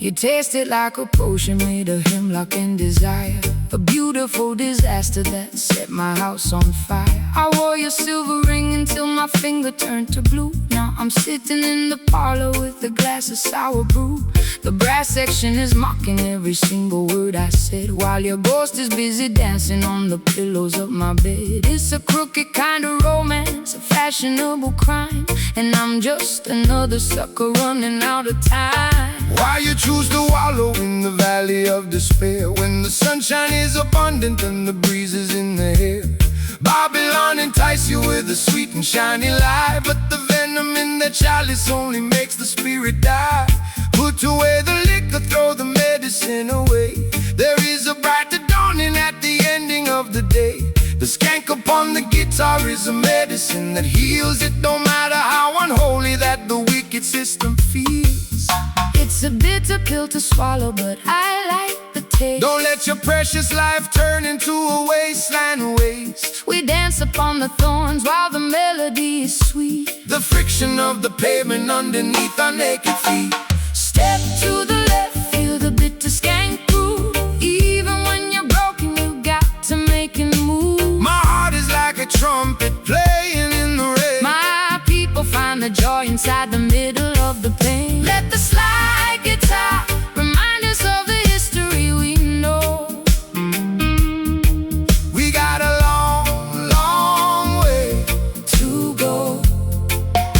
You taste it like a potion made of hemlock and desire, a beautiful disaster that set my house on fire. I wore your silver ring until my finger turned to blue. Now I'm sitting in the parlor with a glass of sour brew. The brass section is mocking every single word I said, while your ghost is busy dancing on the pillows of my bed. It's a crooked kind of romance, a fashionable crime, and I'm just another sucker running out of time. Why you choose to wallow in the valley of despair, when the sunshine is abundant and the breeze is in the air? Babylon entice you with a sweet and shiny lie, but the venom in the chalice only makes the spirit die. Put away the liquor, throw the medicine away. There is a brighter dawning at the ending of the day. The skank upon the guitar is a medicine that heals. It don't matter how unholy that the wicked system feels. It's a bitter pill to swallow, but I like the taste. Don't let your precious life turn into a wasteland waste. We dance upon the thorns while the melody is sweet. The friction of the pavement underneath our naked feet. Step to the left, feel the bitter skank groove. Even when you're broken, you got to make it move. My heart is like a trumpet playing in the rain. My people find the joy inside the middle of the pain. Let the slide guitar remind us of the history we know. We got a long, long way to go,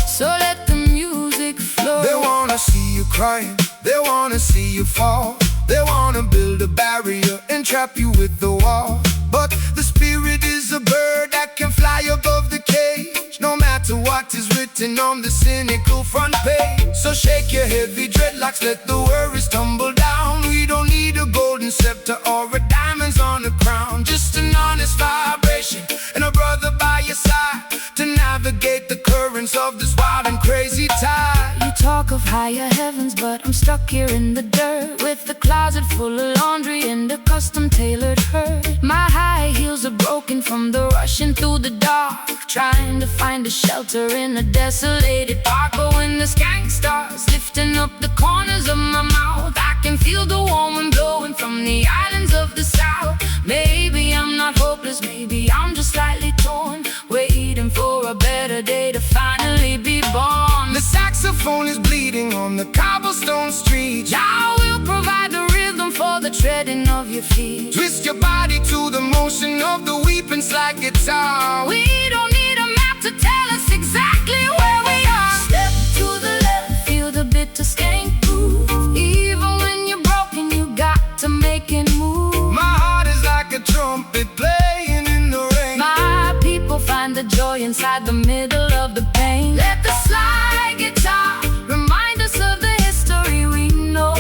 so let the music flow. They wanna see you crying, they wanna see you fall. They wanna build a barrier and trap you with the wall. But the spirit is a bird that can fly above the cage, no matter what is written on the cynical front page. So shake your heavy dreadlocks, let the worries tumble down. We don't need a golden scepter or a diamonds on a crown, just an honest vibration and a brother by your side to navigate the currents of this wild and crazy tide. You talk of higher heavens, but I'm stuck here in the dirt, with a closet full of laundry and a custom-tailored herd. My high heels are broken from the rushing through the dark, trying to find a shelter in a desolated park. But when the skank starts lifting up the corners of my mouth, I can feel the warm wind blowing from the islands of the south. Maybe I'm not hopeless, maybe I'm just slightly torn, waiting for a better day to finally be born. The saxophone is bleeding on the cobblestone street. Jah will provide the rhythm for the treading of your feet. Twist your body to the motion of the weeping slide guitar. We don't need a map to tell us exactly where we are. Step to the left, feel the bitter skank groove. Even when you're broken, you got to make it move. My heart is like a trumpet playing in the rain. My people find the joy inside the middle of the pain. Let the slide guitar remind us of the history we know.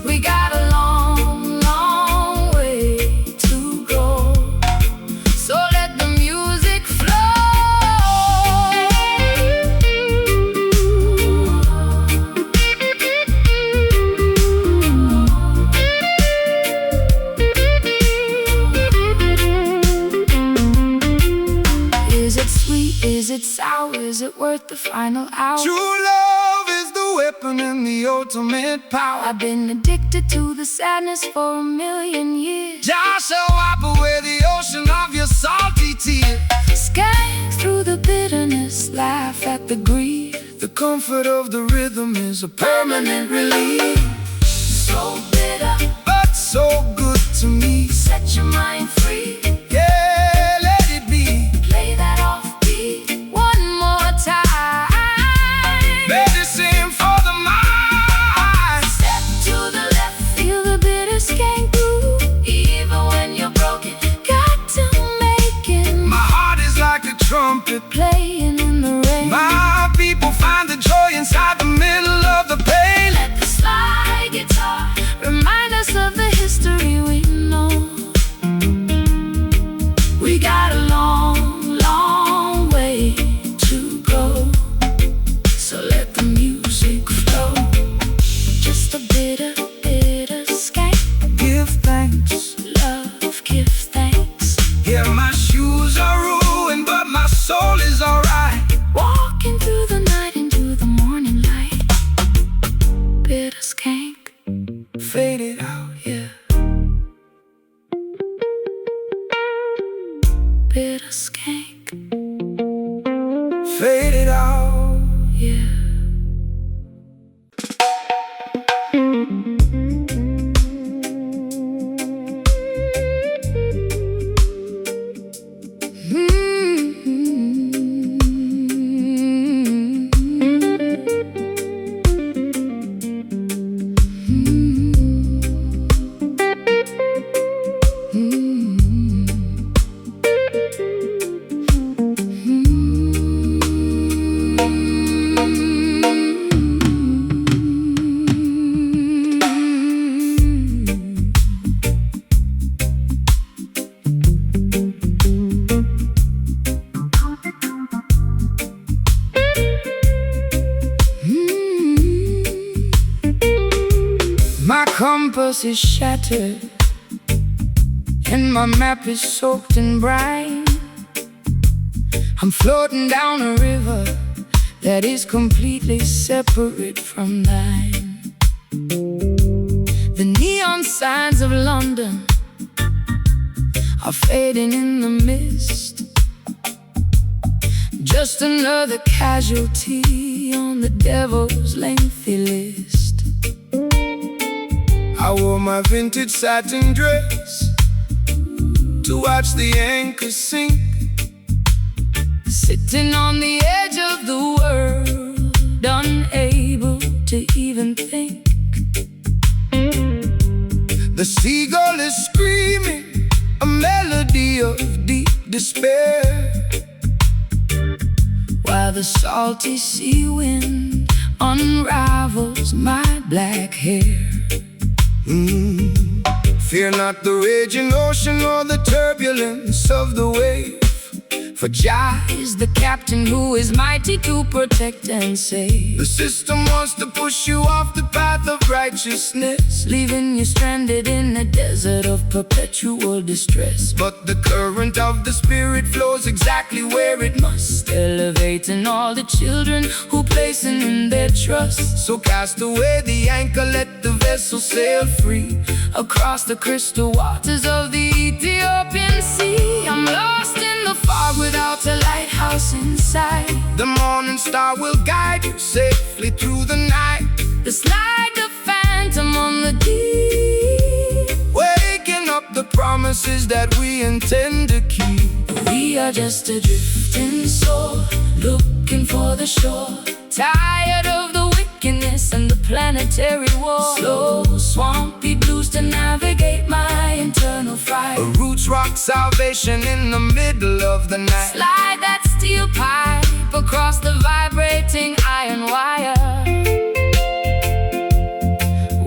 We got a long, long way to go, so let the music flow. Is it sweet? Is it sour? Is it worth the final hour? True love is the weapon and the ultimate power. I've been addicted to the sadness for a million years. Jah shall wipe away the ocean of your salty tears. Skank through the bitterness, laugh at the grief. The comfort of the rhythm is a permanent relief. So bitter, but so good to me. set your mind free. Yeah, let it be. Play that offbeat one more time. Medicine for the mind. Step to the left, feel the bitter skank groove. Even when you're broken, got to make it. My heart is like a trumpet Playing in the rain. My people find the joy inside the middle of the pain. Let the slide guitar remind us of the history we know. We got a long, long way to go, so let the music flow. Just a bitter, bitter skank. Give thanks. Love, give thanks. Yeah, my shoes are ruined, but my soul is alright. Walking through the night into the morning light. My compass is shattered and my map is soaked in brine. I'm floating down a river that is completely separate from thine. The neon signs of London are fading in the mist, just another casualty on the devil's lengthy list. I wore my vintage satin dress to watch the anchor sink, sitting on the edge of the world, unable to even think. The seagull is screaming a melody of deep despair, while the salty sea wind unravels my black hair. Fear not the raging ocean or the turbulence of the wave, for Jah is the captain who is mighty to protect and save. the system wants to push you off the path of righteousness, Leaving you stranded in a desert of perpetual distress. but the current of the spirit flows exactly where it must, Elevating all the children who placing in their trust. so cast away the anchor, let the vessel sail free Across the crystal waters of the Ethiopian sea, I'm lost in the fog without a lighthouse inside. The morning star will guide you safely through the night, It's like a phantom on the deep, waking up the promises that we intend to keep. we are just a drifting soul, looking for the shore, tired of the wickedness and the planetary war. Slow, swampy blues to navigate my internal fright. A roots rock salvation in the middle of the night. Slide that steel pipe across the vibrating iron wire.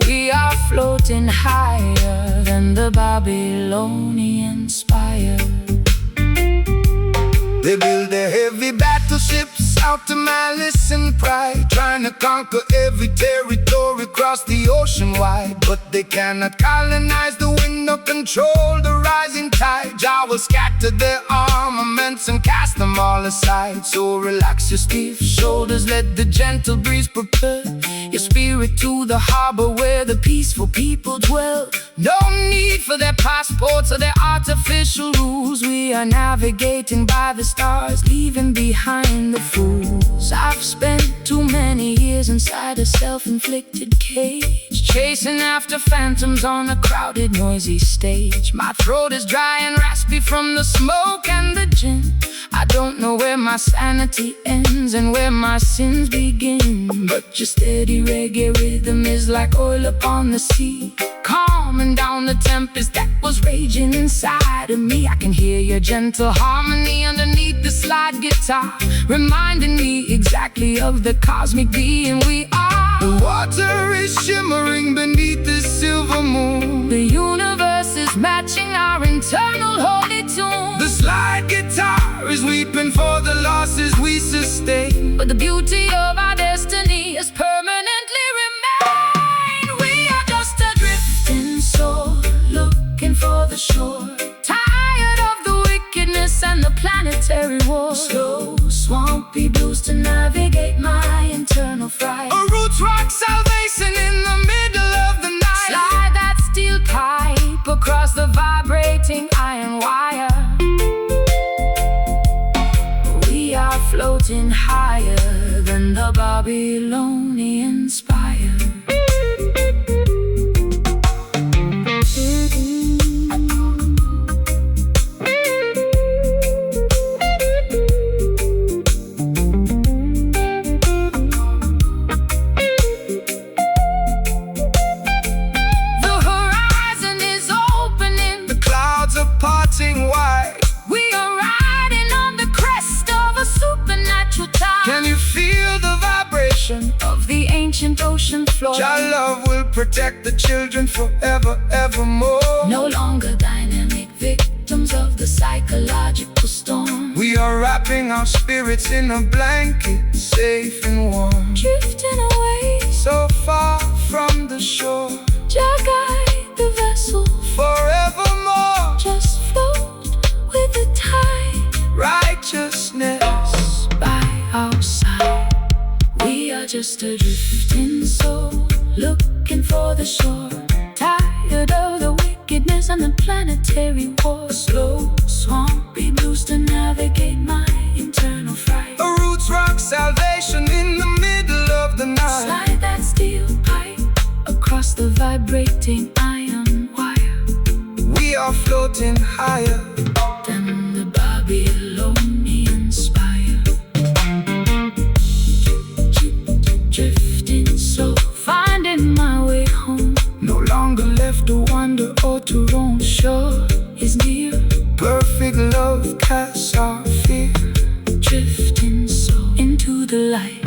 We are floating higher than the Babylonian spire. They build their heavy battleships out to malice and pride, trying to conquer every territory across the ocean wide. But they cannot colonize the wind or control the rising tide. Jah will scatter their armaments and cast them all aside. So relax your stiff shoulders, let the gentle breeze propel your spirit to the harbor where the peaceful people dwell. No need for their passports or their artificial rules. We are navigating by the stars, leaving behind the fools. I've spent too many years inside a self-inflicted cage, chasing after phantoms on a crowded, noisy stage. My throat is dry and raspy from the smoke and the gin. I don't know where my sanity ends and where my sins begin, but your steady reggae rhythm is like oil upon the sea, calming down the tempest that was raging inside of me. I can hear your gentle harmony underneath the slide guitar, reminding me exactly of the cosmic being we are. The water is shimmering beneath the silver moon. The universe is matching our internal holy tune. The slide guitar is weeping for the losses we sustain, but the beauty of our destiny is permanently remain. We are just a drifting soul, looking for the shore, tired of the wickedness and the planetary war. Slow, swampy blues to navigate my internal fright. a roots rock salvation in the middle of the night. Slide that steel pipe across the vibrating iron wire. We are floating higher than the Babylonian spire. The horizon is opening, The clouds are parting wide. we are riding on the crest of a supernatural tide. Can you feel the vibration? Of the ancient ocean floor, Jah love will protect the children forever, evermore. no longer dynamic victims of the psychological storm. We are wrapping our spirits in a blanket, safe and warm, Drifting away, so far from the shore. Jah just a drifting soul, looking for the shore, tired of the wickedness and the planetary war. Slow, swampy blues to navigate my internal fright. A roots rock salvation in the middle of the night. Slide that steel pipe across the vibrating iron wire. We are floating higher than the Babylonian spire. Drifting slow, finding my way home. no longer left to wander or to roam. Shore is near, Perfect love casts our fear. drifting slow into the light.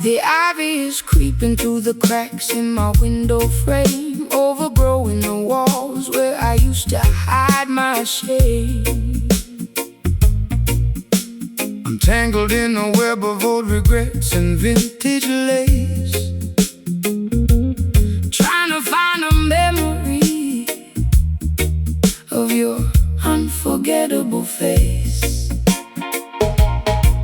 The ivy is creeping through the cracks in my window frame, overgrowing the walls where I used to hide my shame. I'm tangled in a web of old regrets and vintage lace, Trying to find a memory of your unforgettable face.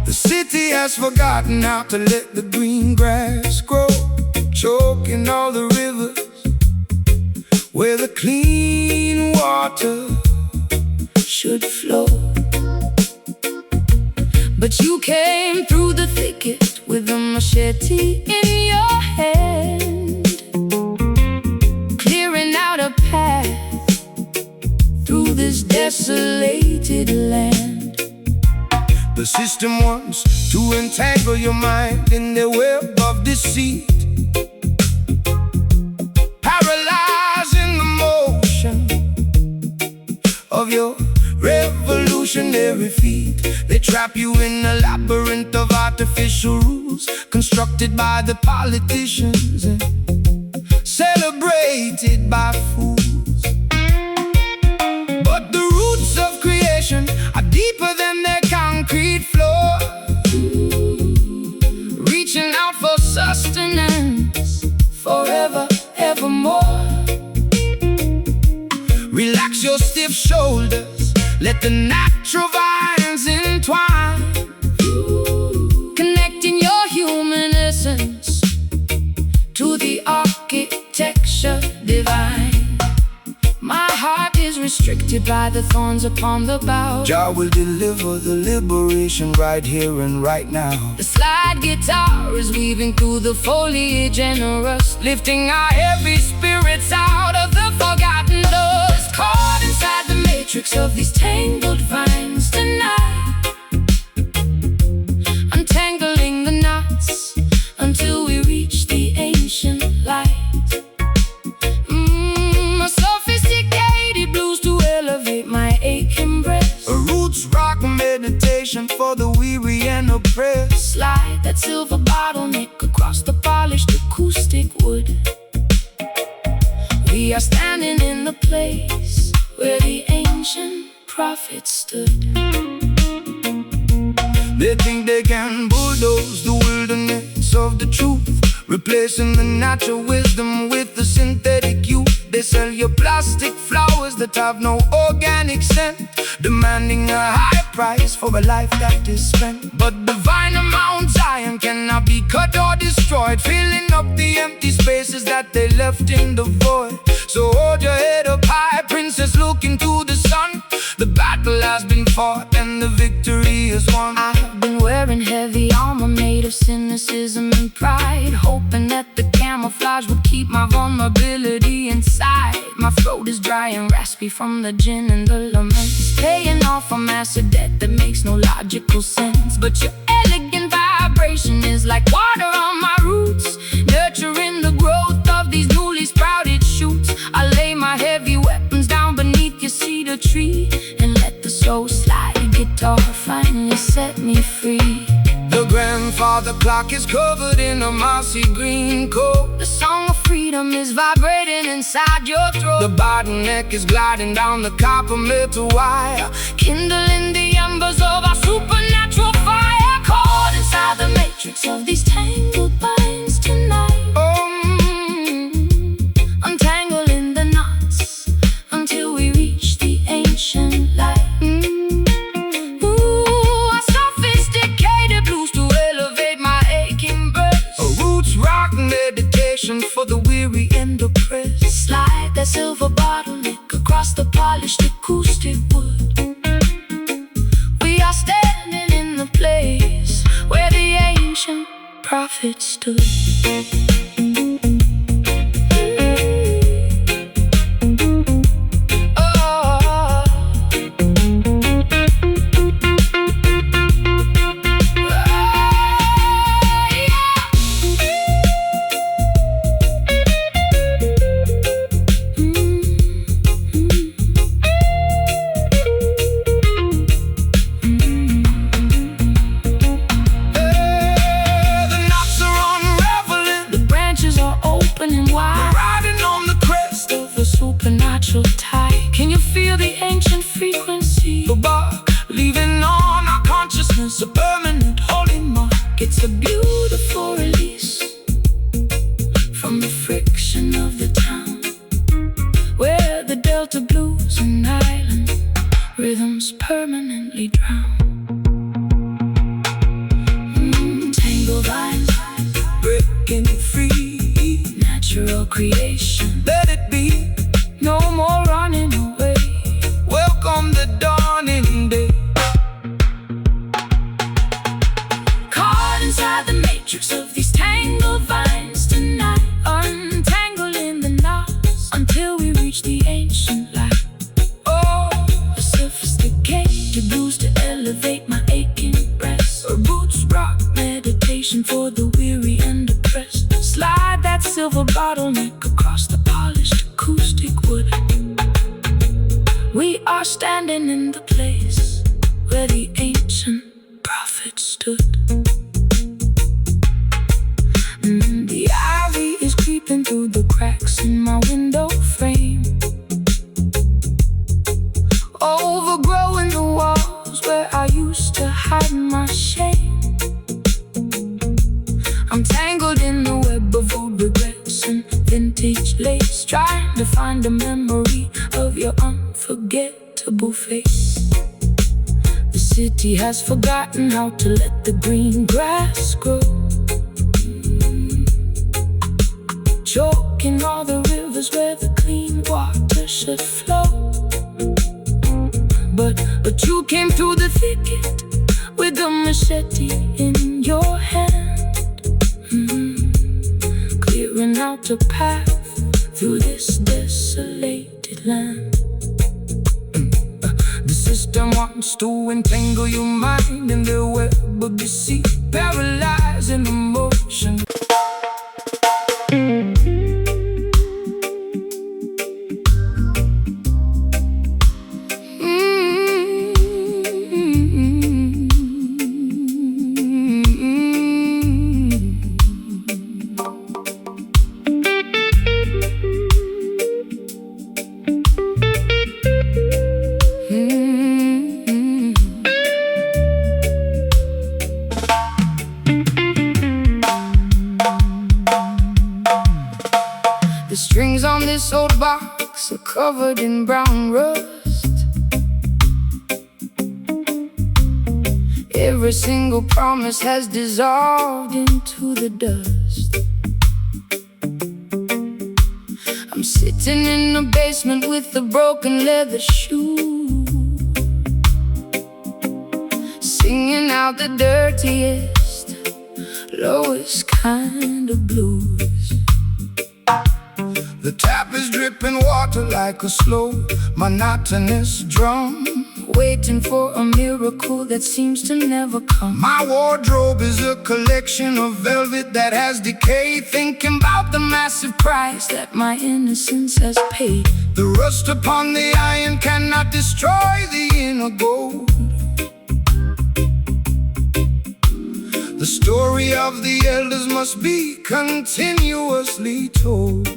The city has forgotten how to let the green grass grow, choking all the rivers where the clean water Should flow. But you came through the thicket with a machete in your hand, clearing out a path through this desolated land. The system wants to entangle your mind in their web of deceit, paralyzing the motion of your revolutionary feet. They trap you in a labyrinth of artificial rules constructed by the politicians and celebrated by fools. But the roots of creation are deeper than their concrete floor, Reaching out for sustenance forever, evermore. Relax your stiff shoulders, let the natural vines entwine, Connecting your human essence to the architecture divine. My heart is restricted by the thorns upon the bough. Jah will deliver the liberation right here and right now. The slide guitar is weaving through the foliage generous, lifting our heavy spirits out of the forgotten dust. Caught inside the matrix of these tangled vines tonight, untangling the knots until we reach the ancient light. A sophisticated blues to elevate my aching breast. A roots rock meditation for the weary and oppressed. Slide that silver bottleneck across the polished acoustic wood. We are standing in the place where the ancient prophets stood. They think they can bulldoze the wilderness of the truth, replacing the natural wisdom with the synthetic youth. They sell you plastic flowers that have no organic scent, demanding a high price for a life that is spent. But divine Mount Zion cannot be cut or destroyed, filling up the empty spaces that they left in the void. So hold your head up high, princess, look into the sun. The battle has been fought and the victory is won. I've been wearing heavy armor made of cynicism and pride, hoping that the camouflage would keep my vulnerability inside. My throat is dry and raspy from the gin and the laments, paying off a massive debt that makes no logical sense. But your elegant vibe vibration is like water on my roots, nurturing the growth of these newly sprouted shoots. I lay my heavy weapons down beneath your cedar tree and let the soul slide guitar finally set me free. The grandfather clock is covered in a mossy green coat. The song of freedom is vibrating inside your throat. The bottleneck is gliding down the copper metal wire, kindling the embers of our supernatural fire. Caught inside the matrix of these tangled binds tonight. Untangling the knots until we reach the ancient light. For the weary and oppressed, slide that silver bottleneck across the polished acoustic wood. We are standing in the place where the ancient prophet stood. Supernatural tide. Can you feel the ancient frequency? the bark leaving on our consciousness a permanent holy mark. It's a beautiful release from the friction of the town, where the Delta blues and island rhythms permanently drown. Tangled vines Breaking free, natural creation. let it be. No more running away. Welcome the dawning day. Caught inside the matrix of these tangled vines tonight, untangling the knots until we reach the ancient light. Oh, A sophisticated blues to elevate my aching breast. a roots rock, Meditation for the weary and oppressed. Slide that silver bottleneck across the polished acoustic wood. We are standing in the place where the ancient prophet stood. The ivy is creeping through the cracks in my window frame, overgrowing the walls where I used to hide my shame. I'm tangled in the web of old regrets and vintage lace, trying to find a memory of your unforgettable face. The city has forgotten how to let the green grass grow, choking all the rivers where the clean water should flow. But you came through the thicket with a machete in your hand, clearing out a path through this desolated land. the system wants to entangle your mind in the web of deceit, paralyzing emotion. The strings on this old box are covered in brown rust. Every single promise has dissolved into the dust. I'm sitting in the basement with a broken leather shoe, singing out the dirtiest, lowest kind of blues. The tap is dripping water like a slow, monotonous drum, waiting for a miracle that seems to never come. My wardrobe is a collection of velvet that has decayed, thinking about the massive Price that my innocence has paid. The rust upon the iron cannot destroy the inner gold. The story of the elders must be continuously told.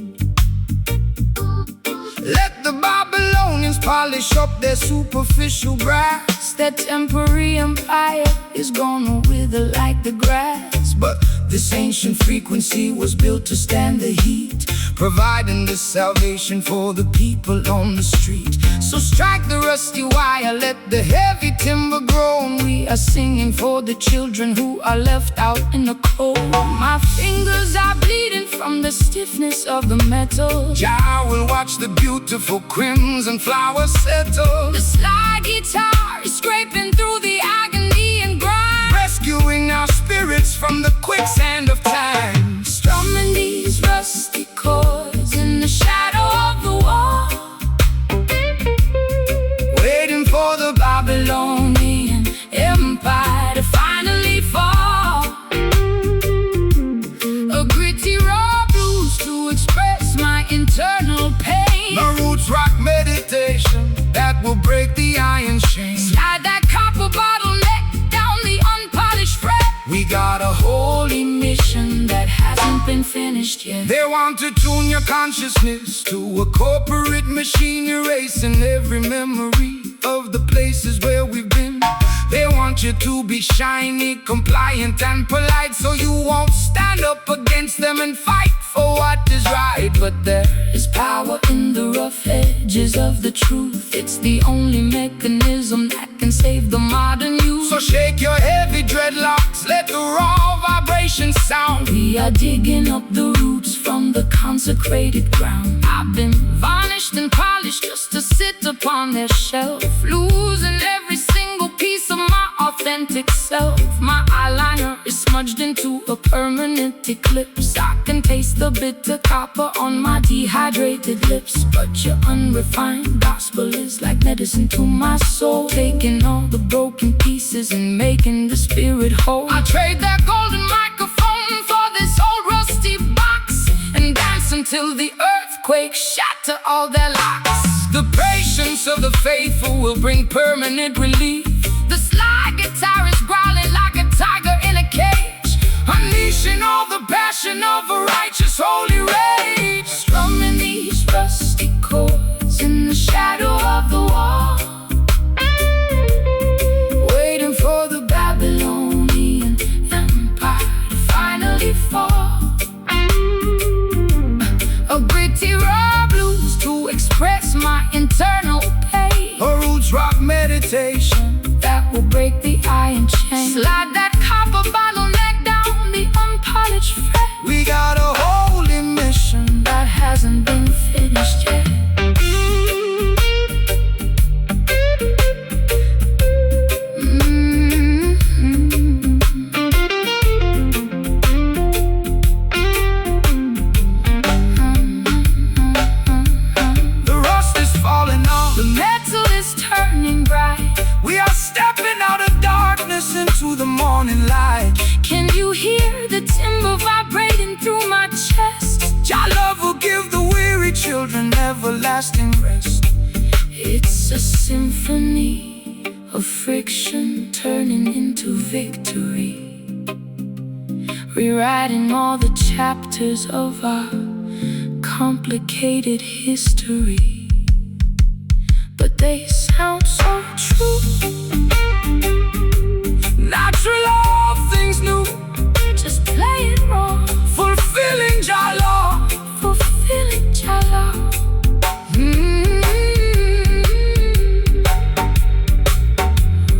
Let the Babylonians polish up their superficial brass. Their temporary empire is gonna wither like the grass. But this ancient frequency was built to stand the heat, providing the salvation for the people on the street. So strike the rusty wire, let the heavy timber groan. We are singing for the children who are left out in the cold. My fingers are bleeding from the stiffness of the metal. Jah will watch the beautiful crimson flowers settle. The slide guitar is scraping through the agony and grind, rescuing our spirits from the quicksand of time. Strumming these rusty chords in the shadow of the wall, waiting for the Babylonian empire to finally fall. A gritty raw blues to express my internal pain. The roots rock meditation that will break the iron chain. Slide that copper bottleneck down the unpolished fret. We got a holy mission that hasn't been finished yet. They want to tune your consciousness to a corporate machine, erasing every memory of the places where we've been. They want you to be shiny, compliant and polite, so you won't stand up against them and fight for what is right. But there is power in the rough edges of the truth. It's the only mechanism that can save the modern youth. So shake your heavy dreadlocks, let the raw vibrations sound. We are digging up the roots from the consecrated ground. I've been varnished and polished just to sit upon their shelf, losing every single piece of my authentic self. My eyeliner is smudged into a permanent eclipse. I can taste the bitter copper on my dehydrated lips. But your unrefined gospel is like medicine to my soul, taking all the broken pieces and making the spirit whole. I trade that golden microphone for this old rusty box, and dance until the earthquake shatter all their locks. The patience of the faithful will bring permanent relief. The slide guitar is growling like a tiger in a cage, unleashing all the passion of a righteous holy rage. Strumming these rusty chords in the shadow of the wall, waiting for the Babylonian empire to finally fall. A gritty raw blues to express my internal pain. A roots rock meditation that will break the iron chain. Slide that copper bottleneck down the unpolished fret. We got a holy mission that hasn't been finished yet. The rust is falling off, the metal is turning bright. We are stepping out of darkness into the morning light. Can you hear the timber vibrating through my chest? Jah love will give the weary children everlasting rest. It's a symphony of friction turning into victory, rewriting all the chapters of our complicated history. But they sound so true, natural, all things new. Just play it raw, fulfilling Jah law, fulfilling Jah law.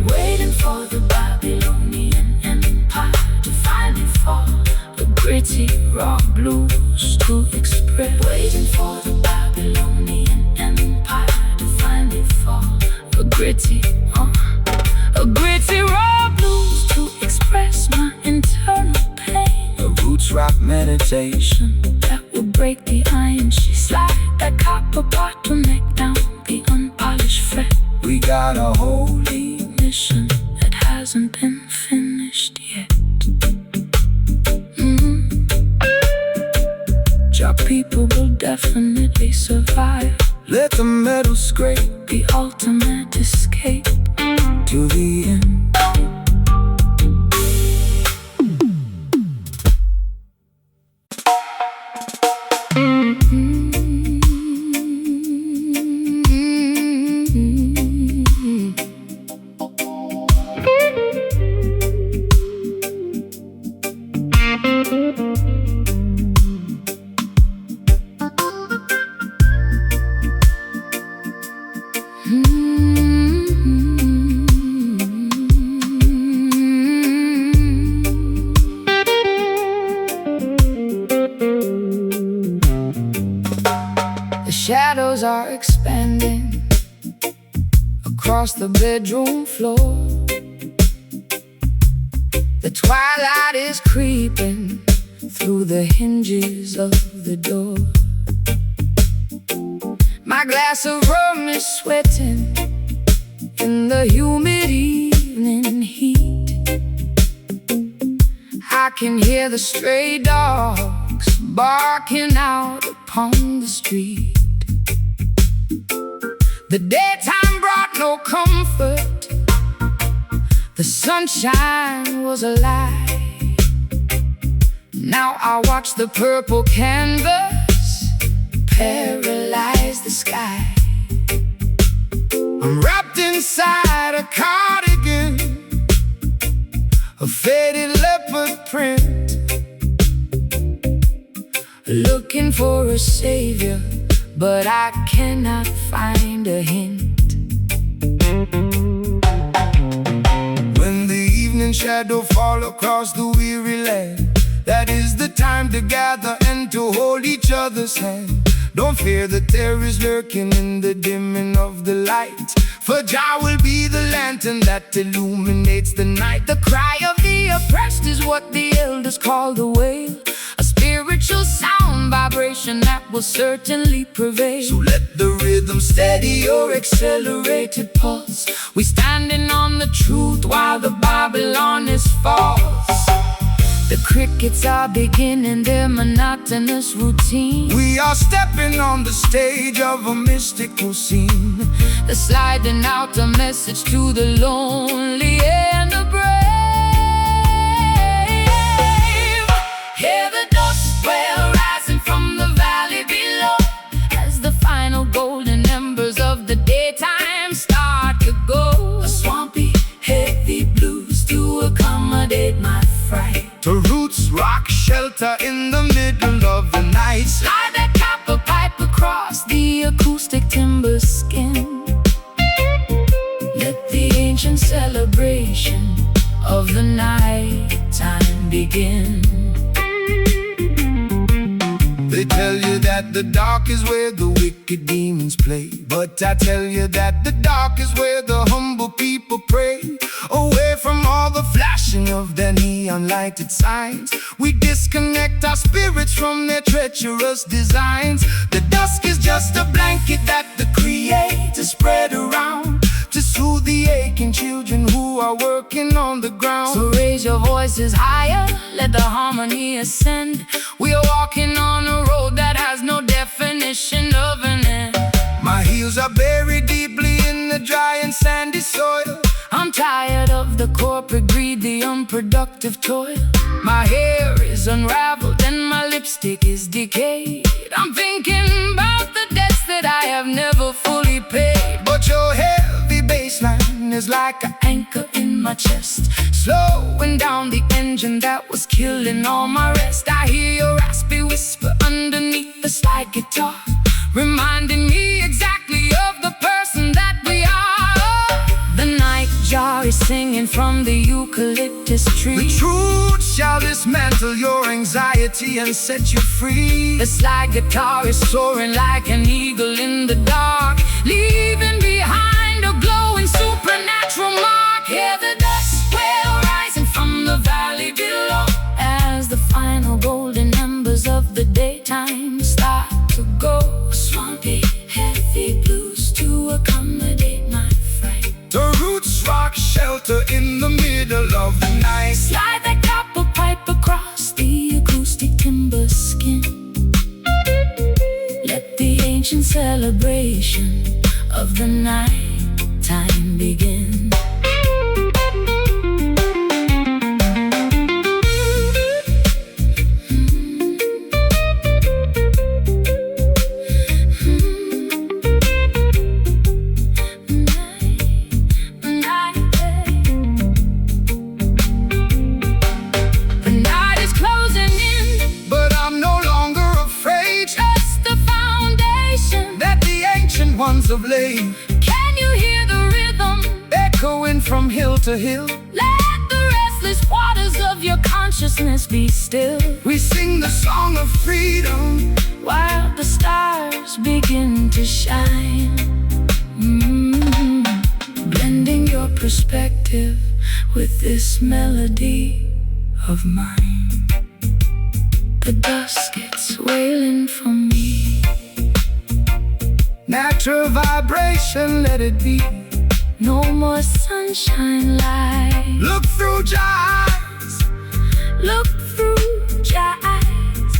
Waiting for the Babylonian empire to finally fall. A gritty raw blues to express. Waiting for the Babylonian empire to finally fall. A gritty raw blues to express my internal pain. A roots rock meditation that will break the iron. She slide that copper bottleneck down the unpolished fret. We got a holy mission that hasn't been finished yet. Your people will definitely survive. Let the metal scrape the ultimate escape to the end. The shadows are expanding across the bedroom floor. The twilight is creeping through the hinges of the door. My glass of rum is sweating in the humid evening heat. I can hear the stray dogs barking out upon the street. The daytime brought no comfort. The sunshine was a lie. Now I watch the purple canvas paralyze the sky. I'm wrapped inside a cardigan, a faded leopard print, looking for a savior, but I cannot find a hint. When the evening shadow fall across the weary land, that is the time to gather and to hold each other's hand. Don't fear that there is lurking in the dimming of the light, for Jah will be the lantern that illuminates the night. The cry of the oppressed is what the elders call the wail, a spiritual sound vibration that will certainly prevail. So let the rhythm steady your accelerated pulse. We standing on the truth while the Babylon is false. The crickets are beginning their monotonous routine. We are stepping on the stage of a mystical scene. They're sliding out a message to the lonely and the brave. Hear the dust swell rising from the valley below, as the final golden embers of the daytime start to go. A swampy, heavy blues to accommodate my fright. The roots rock shelter in the middle of the night. Slide that copper pipe across the acoustic timber skin. Let the ancient celebration of the night time begin. They tell you that the dark is where the wicked demons play, but I tell you that the dark is where the humble people pray. Away from all the flashing of their neon lighted signs, we disconnect our spirits from their treacherous designs. The dusk is just a blanket that the Creator spread around to soothe the aching children who are working on the ground. So raise your voices higher, let the harmony ascend. We are walking on a road that has no definition of an end. My heels are buried deeply in the dry and sandy soil. I'm tired of the corporate greed, the unproductive toil. My hair is unraveled and my lipstick is decayed. I'm thinking about the debts that I have never fully paid. But your heavy bassline is like an anchor in my chest, slowing down the engine that was killing all my rest. I hear your raspy whisper underneath the slide guitar, reminding me exactly of the person that we are. The nightjar is singing from the eucalyptus tree. The truth shall dismantle your anxiety and set you free. The slide guitar is soaring like an eagle in the dark, leaving behind a glowing supernatural mark. Hear the dust swell rising from the valley below, as the final golden embers of the daytime start to go. Swampy, heavy blues to accommodate my fright. anticipation of the night time begins. Ones of late. Can you hear the rhythm echoing from hill to hill? Let the restless waters of your consciousness be still. We sing the song of freedom while the stars begin to shine. Blending your perspective with this melody of mine. The dusk gets wailing for me. Natural vibration, let it be. No more sunshine light. Look through your eyes. Look through your eyes.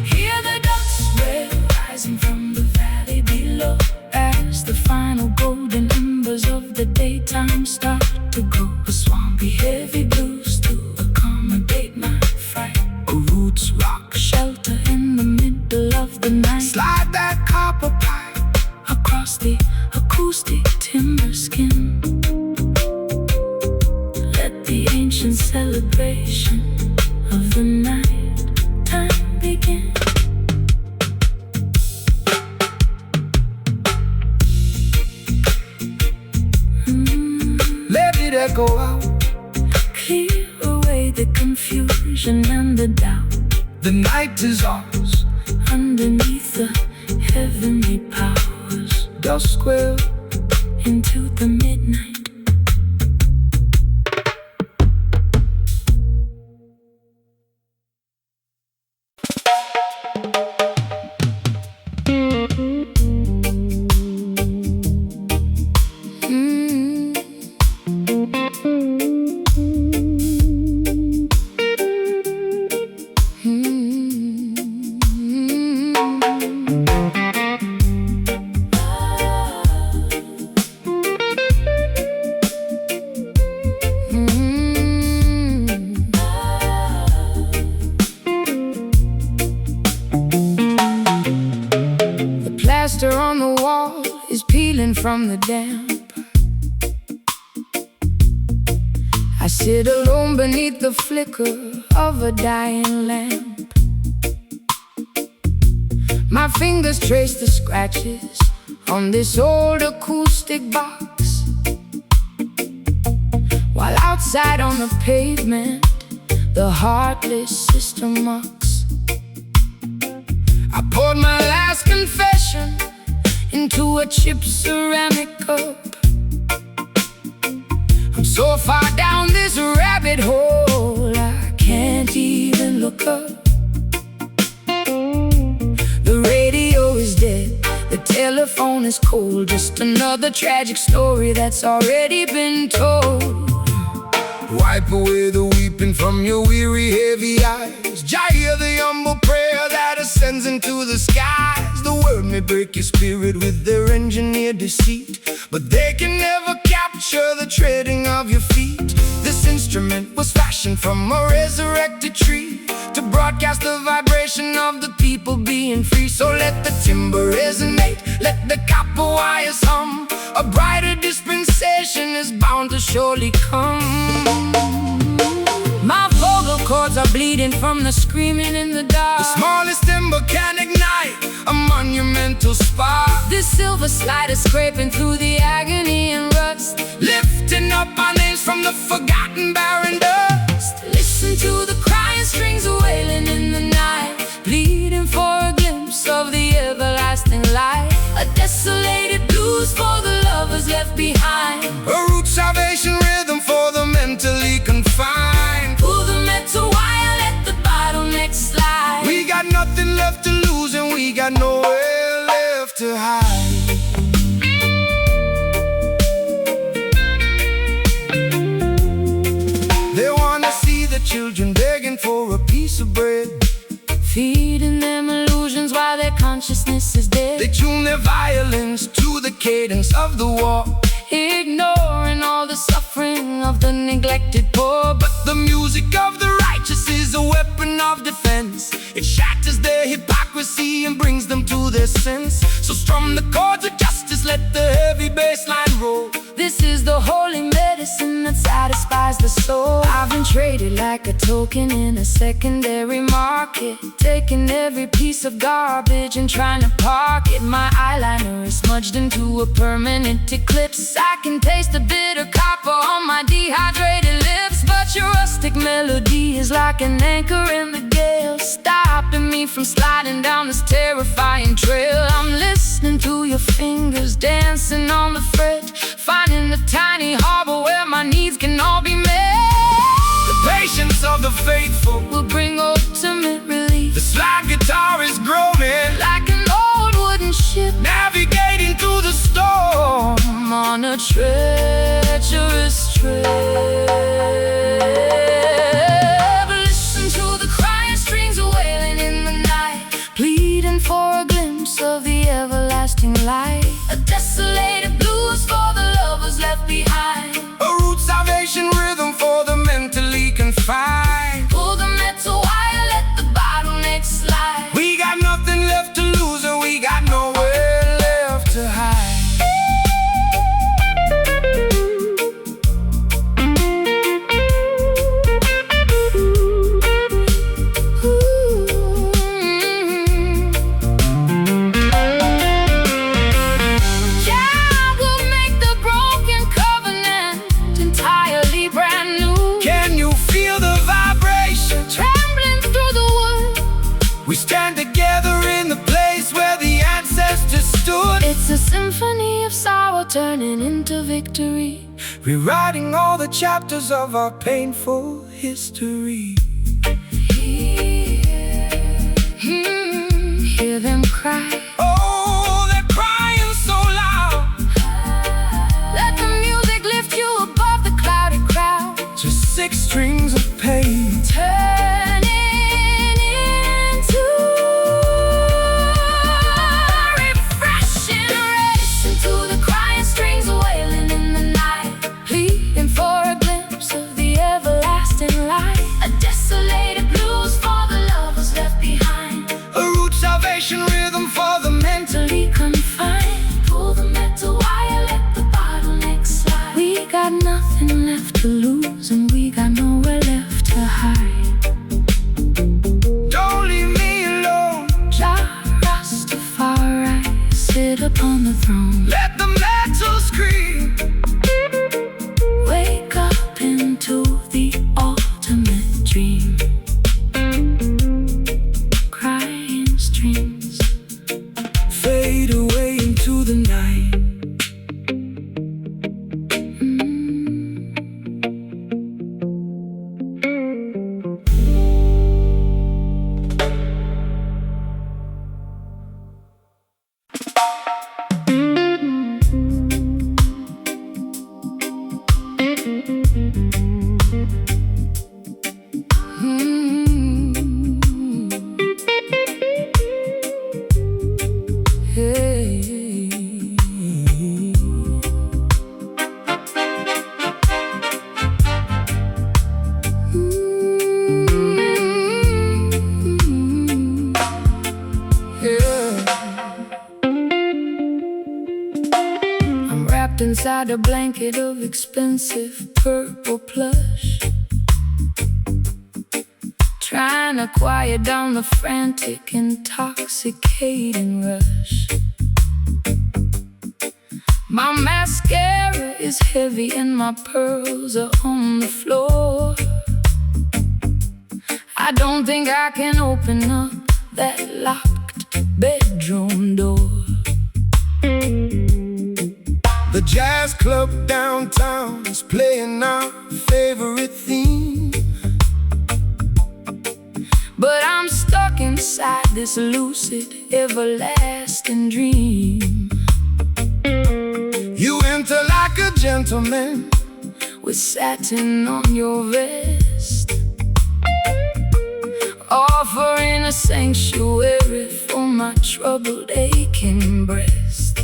Hear the ducks wail rising from the valley below, as the final golden embers of the daytime start to go. A swampy heavy blues to accommodate my fright. A roots rock shelter in the middle of the night. Slide that copper pipe across the acoustic timber skin. Let the ancient celebration of the night time begin. Let it echo out. Clear away the confusion and the doubt. The night is ours. Underneath the heavenly powers, Dusk will into the midnight. On the wall is peeling from the damp. I sit alone beneath the flicker of a dying lamp. My fingers trace the scratches on this old acoustic box, while outside on the pavement the heartless sister mocks. I poured my last confession into a chipped ceramic cup. I'm so far down this rabbit hole I can't even look up. The radio is dead, the telephone is cold. Just another tragic story that's already been told. Wipe away the weeping from your weary, heavy eyes. Jah hear the humble prayer that ascends into the skies. The world may break your spirit with their engineered deceit, but they can never capture the treading of your feet. This instrument was fashioned from a resurrected tree to broadcast the vibration of the people being free. So let the timber resonate, let the copper wires hum. A brighter dispensation is bound to surely come. My vocal cords are bleeding from the screaming in the dark. The smallest timber can ignite a monumental spark. This silver slide is scraping through the agony and rust, lifting up our names from the forgotten barren dust. Listen to the crying strings wailing in the night, pleading for a glimpse of the everlasting light. A desolated blues for the lovers left behind. A root salvation rhythm for the mentally confined. Pull the metal wire, let the bottleneck slide. We got nothing left to lose and we got nowhere left to hide. They wanna see the children begging for a piece of bread, feeding them illusions while their consciousness tune their violins to the cadence of the war, ignoring all the suffering of the neglected poor. but the music of the righteous is a weapon of defense. It shatters their hypocrisy and brings them to their sense. So strum the chords of justice, let the heavy bass line roll. This is the holy medicine that satisfies the soul. I've been traded like a token in a secondary market, taking every piece of garbage and trying to park it. My eyeliner is smudged into a permanent eclipse. I can taste the bitter copper on my dehydrated lips, but your rustic melody is like an anchor in the gale, stopping me from sliding down this terrifying trail. I'm listening to your fingers dancing on the fret, finding the tiny harbor where my needs can all be met. The patience of the faithful Will bring ultimate relief. The slide guitar is groaning, Like an old wooden ship navigating through the storm on a treacherous trip. Listen to the crying strings wailing in the night, pleading for a glimpse of the everlasting light. A desolated blues for the lovers left behind, a root salvation rhythm for the mentally confined. pull the metal wire, let the bottleneck slide. We got nothing left to lose and we got nowhere left to hide. We stand together in the place where the ancestors stood. It's a symphony of sorrow turning into victory, rewriting all the chapters of our painful history. Hear them cry. Oh, they're crying so loud. Let the music lift you above the cloudy crowd. Just 6 strings of pain, Turning into refreshing. Listen to the crying strings wailing in the night, pleading for a glimpse of the everlasting light. A desolated blues for the lovers left behind, a root salvation rhythm for the mentally confined. Pull the metal wire, let the bottleneck slide. We got nothing left to lose and we got nowhere left to hide. Don't leave me alone. Jah Rastafari, sit upon the throne. Let the metal scream. Wake up into the ultimate dream. Crying strings Fade away into the night. Inside a blanket of expensive purple plush, trying to quiet down the frantic, intoxicating rush. My mascara is heavy and my pearls are on the floor. I don't think I can open up that locked bedroom door. The jazz club downtown is playing our favorite theme, but I'm stuck inside this lucid, everlasting dream. You enter like a gentleman with satin on your vest, offering a sanctuary for my troubled, aching breast.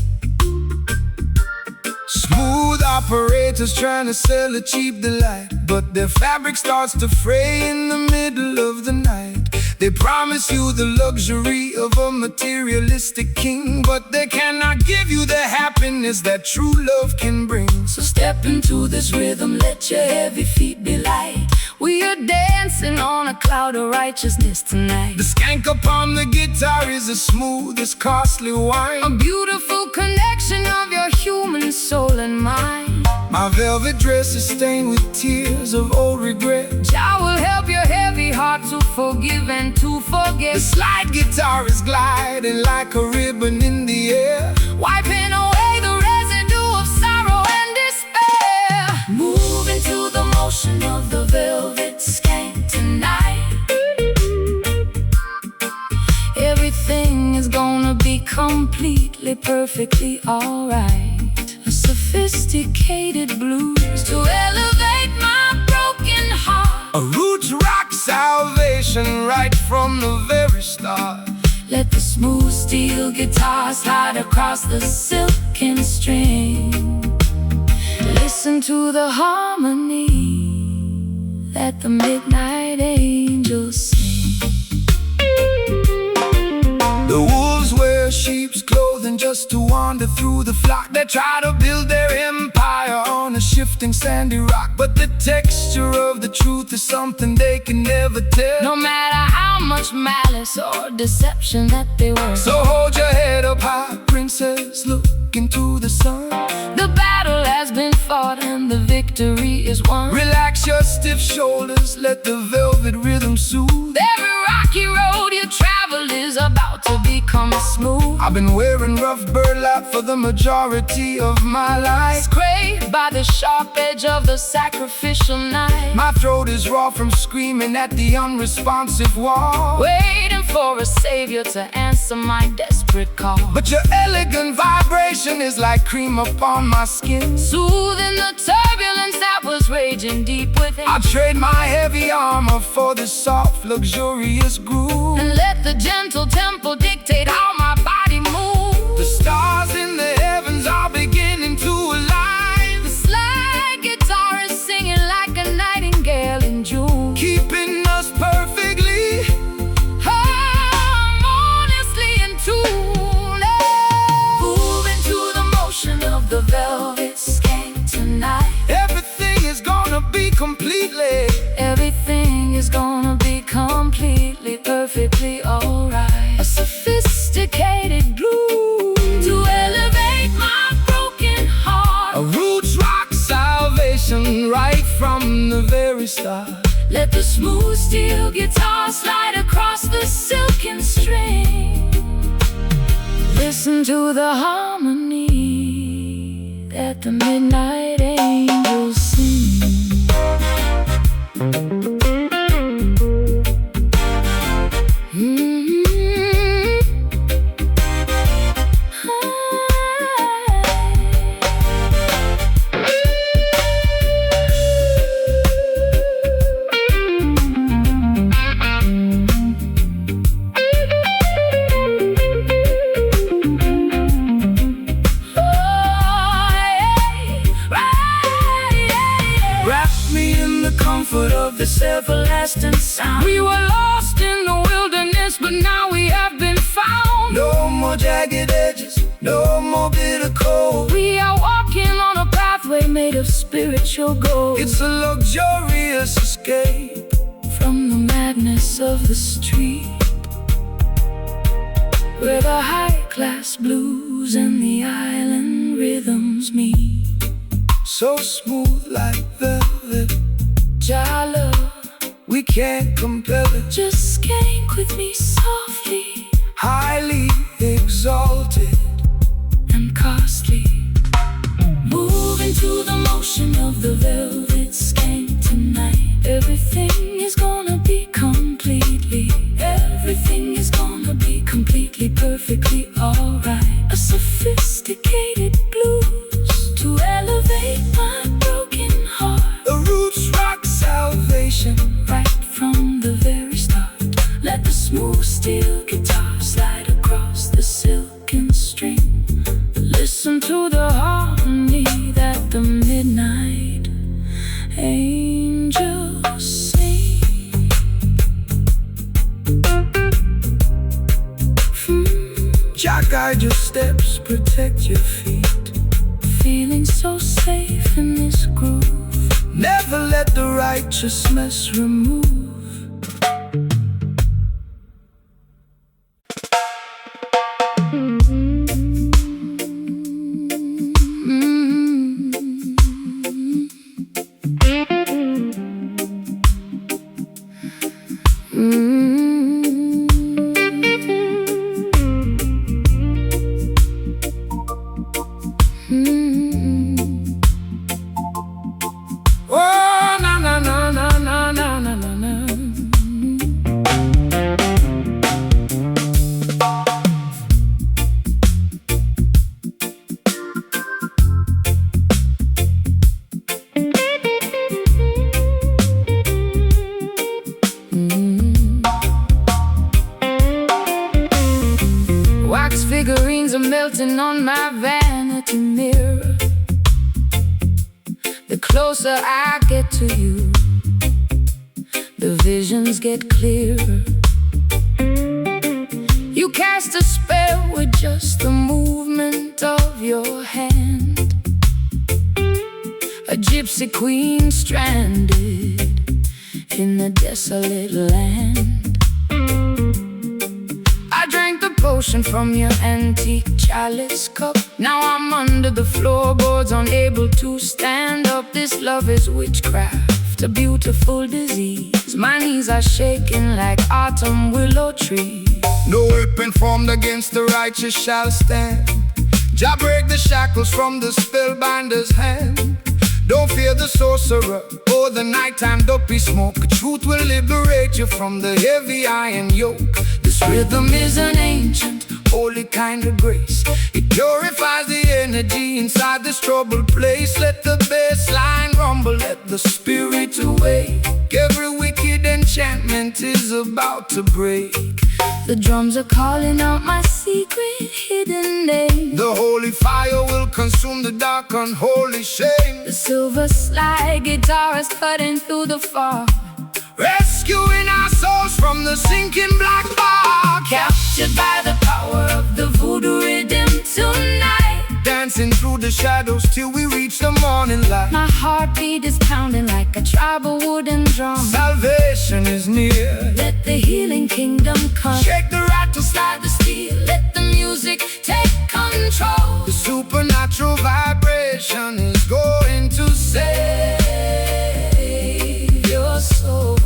Smooth operators trying to sell a cheap delight, but their fabric starts to fray in the middle of the night. They promise you the luxury of a materialistic king, but they cannot give you the happiness that true love can bring. So step into this rhythm, let your heavy feet be light. We are dancing on a cloud of righteousness tonight. The skank upon the guitar is as smooth as costly wine, a beautiful connection of your human soul and mind. My velvet dress is stained with tears of old regret. Jah will help your heavy heart to forgive and to forget. The slide guitar is gliding like a ribbon in the air, wiping away the residue of sorrow and despair. Move into the motion of the velvet skank tonight. Everything is gonna be completely, perfectly alright. A sophisticated blues to elevate my broken heart. A roots rock salvation right from the very start. Let the smooth steel guitar slide across the silken string. Listen to the harmony that the midnight angels sing. The wolves wear sheep's clothing just to wander through the flock. They try to build their empire on a shifting sandy rock, but the texture of the truth is something they can never tell, no matter how much malice or deception that they wear. So hold your head up high, princess, look into the sun. The battle has been fought and the victory is won. Relax your stiff shoulders, let the velvet rhythm soothe. Every rocky road you travel is about to become smooth. I've been wearing rough burlap for the majority of my life, scraped by the sharp edge of the sacrificial knife. My throat is raw from screaming at the unresponsive wall, waiting for a savior to answer my desperate call. But your elegant vibration is like cream upon my skin, soothing the turbulence that was raging deep within. I'll trade my heavy armor for the soft, luxurious groove, and let the gentle tempo dictate how my body moves. The stars in the heavens are beginning to align. The slide guitar is singing like a nightingale in June, keeping us perfectly, harmoniously in tune. Move into the motion of the velvet skank tonight. Everything is gonna be completely, everything is gonna be completely, perfectly alright. A sophisticated blues to elevate my broken heart. A roots rock salvation right from the very start. Let the smooth steel guitar slide across the silken string. Listen to the harmony that the midnight angels sing. Of this everlasting sound. We were lost in the wilderness, but now we have been found. No more jagged edges, no more bitter cold. We are walking on a pathway made of spiritual gold. It's a luxurious escape from the madness of the street, where the high-class blues and the island rhythms meet. So smooth like velvet, Jah love, we can't compel it. Just skank with me softly, highly exalted and costly. Move into the motion of the velvet skank tonight. Everything is gonna be completely, everything is gonna be completely, perfectly alright. A sophisticated blues to elevate my broken heart. The roots rock salvation right from the very start. Let the smooth steel guitar slide across guide your steps, protect your feet. Feeling so safe in this groove. Never let the righteousness remove. Oh, na na na na na na na na na. Wax figurines are melting on my vanity mirror. The closer I get to you, the visions get clearer. You cast a spell with just the movement of your hand. A gypsy queen stranded in a desolate land. I drank the potion from your antique chalice cup. Now I'm under the floorboards, unable to stand up. This love is witchcraft, a beautiful disease. My knees are shaking like autumn willow trees. No weapon formed against the righteous shall stand. Jah break the shackles from the spellbinder's hand. Don't fear the sorcerer or the nighttime dopey smoke. Truth will liberate you from the heavy iron yoke. This rhythm is an ancient, holy kind of grace. It purifies the energy inside this troubled place. Let the bass line rumble, let the spirit awake. Every wicked enchantment is about to break. The drums are calling out my secret hidden name. The holy fire will consume the dark unholy shame. The silver slide guitar is cutting through the fog, Rescuing our souls from the sinking black bar. captured by the power of the voodoo rhythm tonight. Dancing through the shadows till we reach the morning light. My heartbeat is pounding like a tribal wooden drum. Salvation is near. Let the healing kingdom come. Shake the rattle, Slide the steel, let the music take control. the supernatural vibration is going to Save your soul.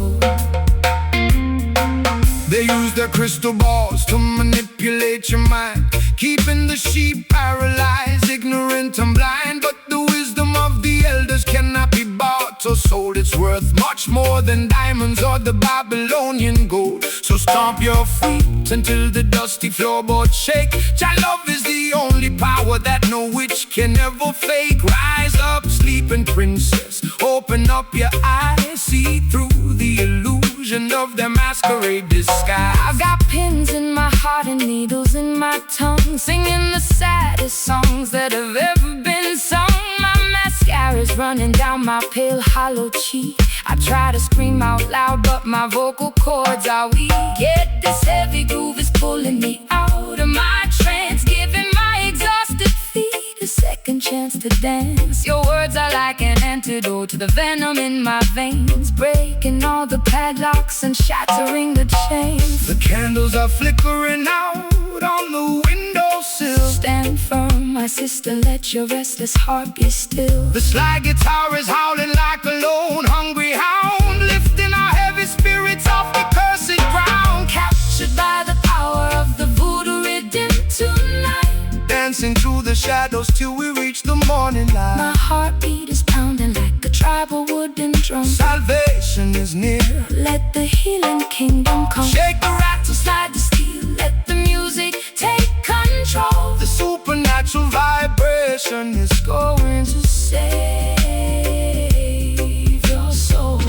They use their crystal balls to manipulate your mind, keeping the sheep paralyzed, ignorant and blind. But the wisdom of the elders cannot be bought or sold. It's worth much more than diamonds or the Babylonian gold. So stomp your feet until the dusty floorboards shake. Jah love is the only power that no witch can ever fake. Rise up, sleeping princess, open up your eyes, see through the illusion of their masquerade disguise. I've got pins in my heart and needles in my tongue, singing the saddest songs that have ever been sung. My mascara's running down my pale hollow cheek. I try to scream out loud, but my vocal cords are weak. Yet this heavy groove is pulling me out of my trance, giving my exhausted feet a second chance to dance. Your words are like an antidote to the venom in my veins, breaking all the padlocks and shattering the chains. The candles are flickering out on the windowsill. Stand firm, my sister, let your restless heart be still. The slide guitar is howling like a lone hungry hound, lifting our heavy spirits off the cursed ground. Captured by the power of the voodoo rhythm tonight. Dancing through the shadows till we reach the morning light. My heartbeat is pounding like a tribal wooden drum. Salvation is near. Let the healing kingdom come. Shake the rattle, Slide the steel, let the music take control. the supernatural vibration is Going to save your soul.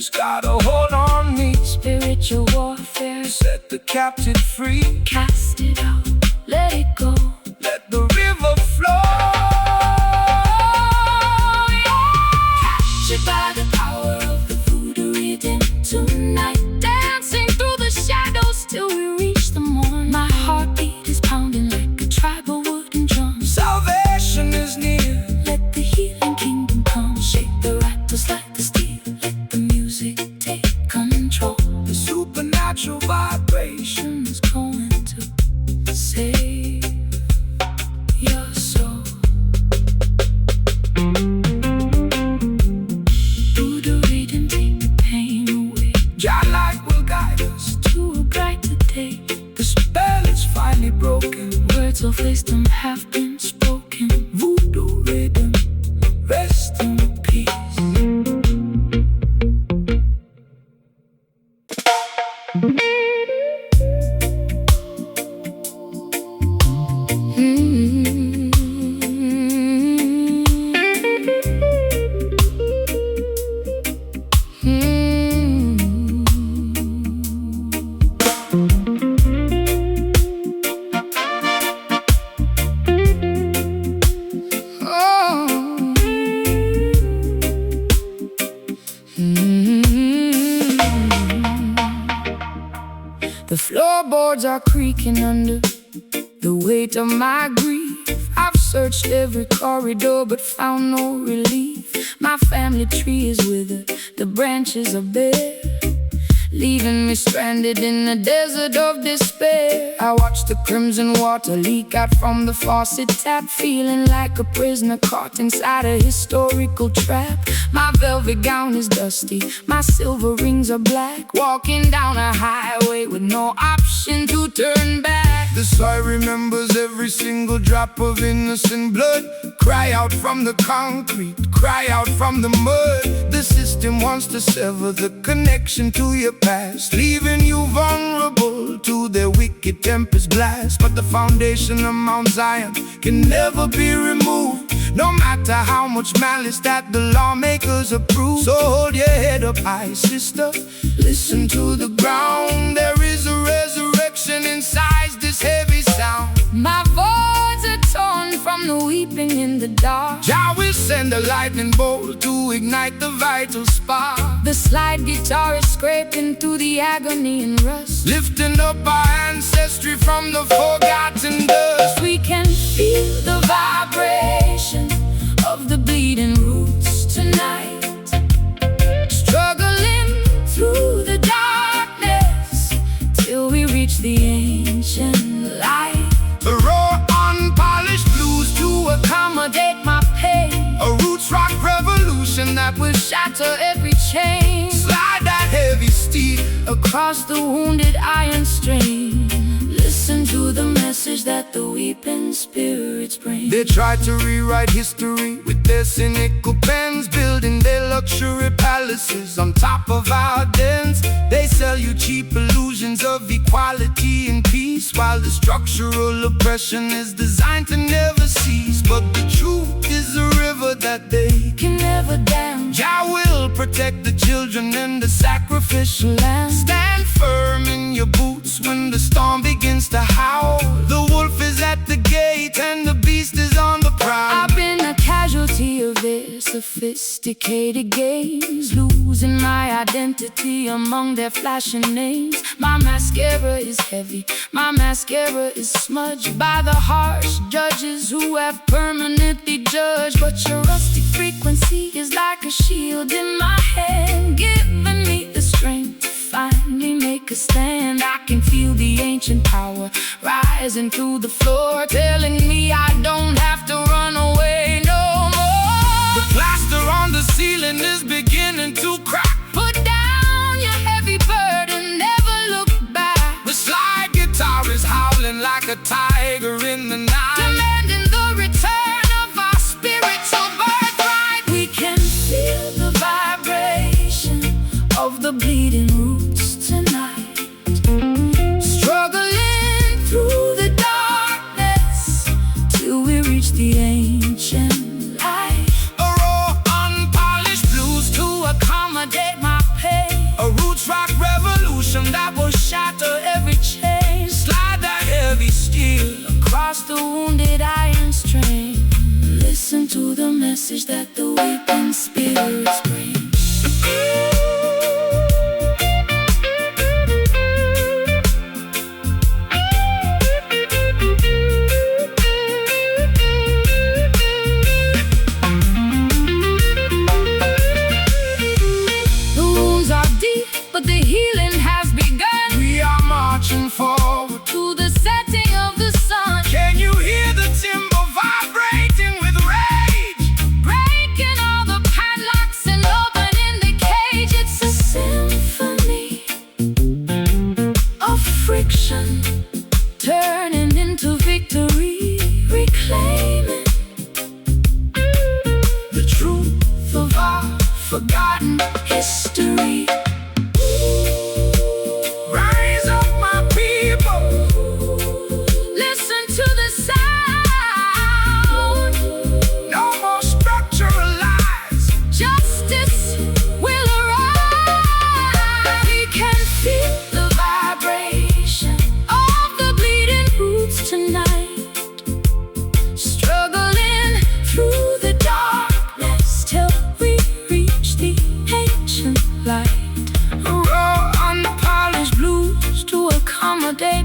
just gotta hold on me. Spiritual warfare, Set the captive free. cast it out, let it go. Let the river flow. Captured by the power of the voodoo rhythm tonight, dancing through the shadows till we reach the morn. My heartbeat is pounding like a tribal wooden drum. Salvation is near. Let the healing kingdom come. Shake the rattles like the steel. Let the music take control. The supernatural vibration Is going to save your soul. Voodoo rhythm, take the pain away Jah light will guide us. to a brighter day. The spell is finally broken. Words of wisdom have been spoken. Voodoo rhythm, rest in peace. The floorboards are creaking under the weight of my grief. I've searched every corridor but found no relief. My family tree is withered, the branches are bare, leaving me stranded in a desert of despair. I watch the crimson water leak out from the faucet tap, feeling like a prisoner caught inside a historical trap. My velvet gown is dusty, my silver rings are black, walking down a highway with no option to turn back. The soil remembers every single drop of innocent blood. Cry out from the concrete, cry out from the mud. The system wants to sever the connection to your past, leaving you vulnerable to their wicked tempest blast. But the foundation of Mount Zion can never be removed, no matter how much malice that the lawmakers approve. So hold your head up high, sister, listen to the ground. There is a resurrection inside this heavy sound. My voids are torn from the weeping in the dark. Jah will send a lightning bolt to ignite the vital spark, The slide guitar is scraping through the agony and rust. lifting up our ancestry from the forgotten dust. We can feel the vibration of the bleeding roots tonight, struggling through the darkness till we reach the ancient light. The raw, unpolished blues to Accommodate my pain, a roots rock revolution that will shatter every chain slide that heavy steel. across the wounded iron string. Listen to the message that the weeping spirits bring. They try to rewrite history with their cynical pens, building their luxury palaces on top of our dens. They sell you cheap illusions of equality and peace, while the structural oppression is designed to never cease. But the truth is a river that they Can never dam. Jah will protect the children and the sacrificial Land. Stand firm in your boots when the storm begins to howl. The wolf is at the gate and the beast is on the prowl. I've been a casualty of their sophisticated games, losing my identity among their flashing names. My mascara is heavy, my mascara is smudged by the harsh judges who have permanently judged. But your rustic frequency is like a shield in my hand, giving me the strength to finally make a stand. I can feel the ancient power rising through the floor, telling me I don't have to run away no more. The plaster on the ceiling is beginning to crack. Put down your heavy burden, never look back. The slide guitar is howling like a tiger in the night, Demanding the return of our spiritual birthright. We can feel the vibration of the bleeding roots tonight, struggling through the darkness till we reach the ancient light. a raw, unpolished blues To accommodate my pain, spirits bring. But the healing has begun. We are marching forward to the setting of the sun. Can you hear the timber vibrating with rage? Breaking all the padlocks and opening the cage. It's a symphony of friction, turning into victory, reclaiming the truth of our forgotten history.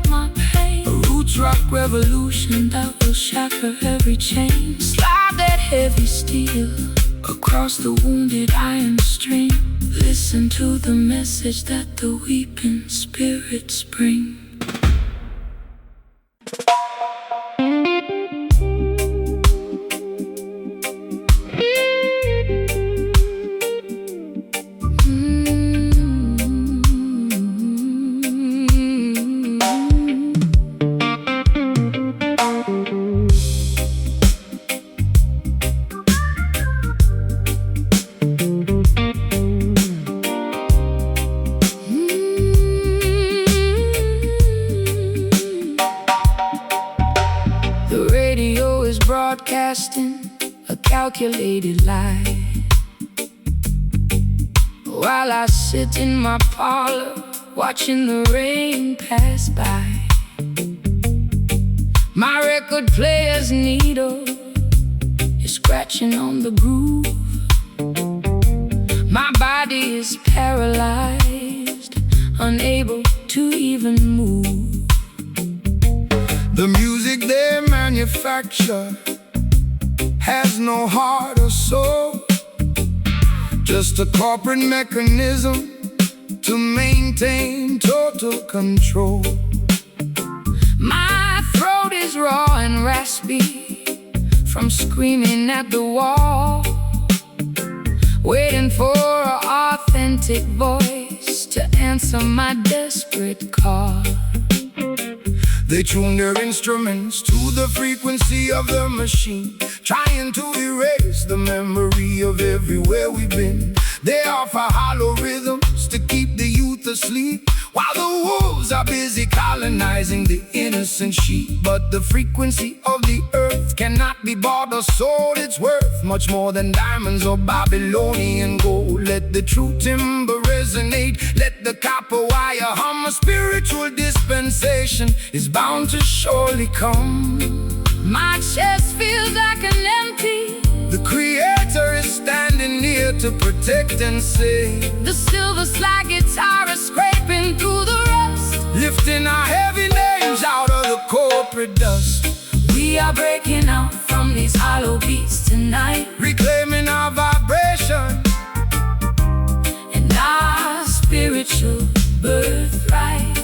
My pain, a roots rock revolution that will shatter every chain. Slide that heavy steel across the wounded iron string. Listen to the message that the weeping spirits bring. Broadcasting a calculated lie, while I sit in my parlor watching the rain pass by. My record player's needle is scratching on the groove. My body is paralyzed, unable to even move. The music they manufacture has no heart or soul, just a corporate mechanism to maintain total control. My throat is raw and raspy from screaming at the wall, waiting for an authentic voice to answer my desperate call. They tune their instruments to the frequency of the machine, trying to erase the memory of everywhere we've been. They offer hollow rhythms to keep the youth asleep, while the wolves are busy colonizing the innocent sheep. But the frequency of the earth cannot be bought or sold. It's worth much more than diamonds or Babylonian gold. Let the true timber resonate, let the copper wire hum. A spiritual dispensation is bound to surely come. My chest feels like an empty. The Creator is standing near to protect and save. The silver slide guitar is scraping through the rust, lifting our heavy names out of the corporate dust. We are breaking out from these hollow beats tonight, reclaiming our vibration and our spiritual birthright.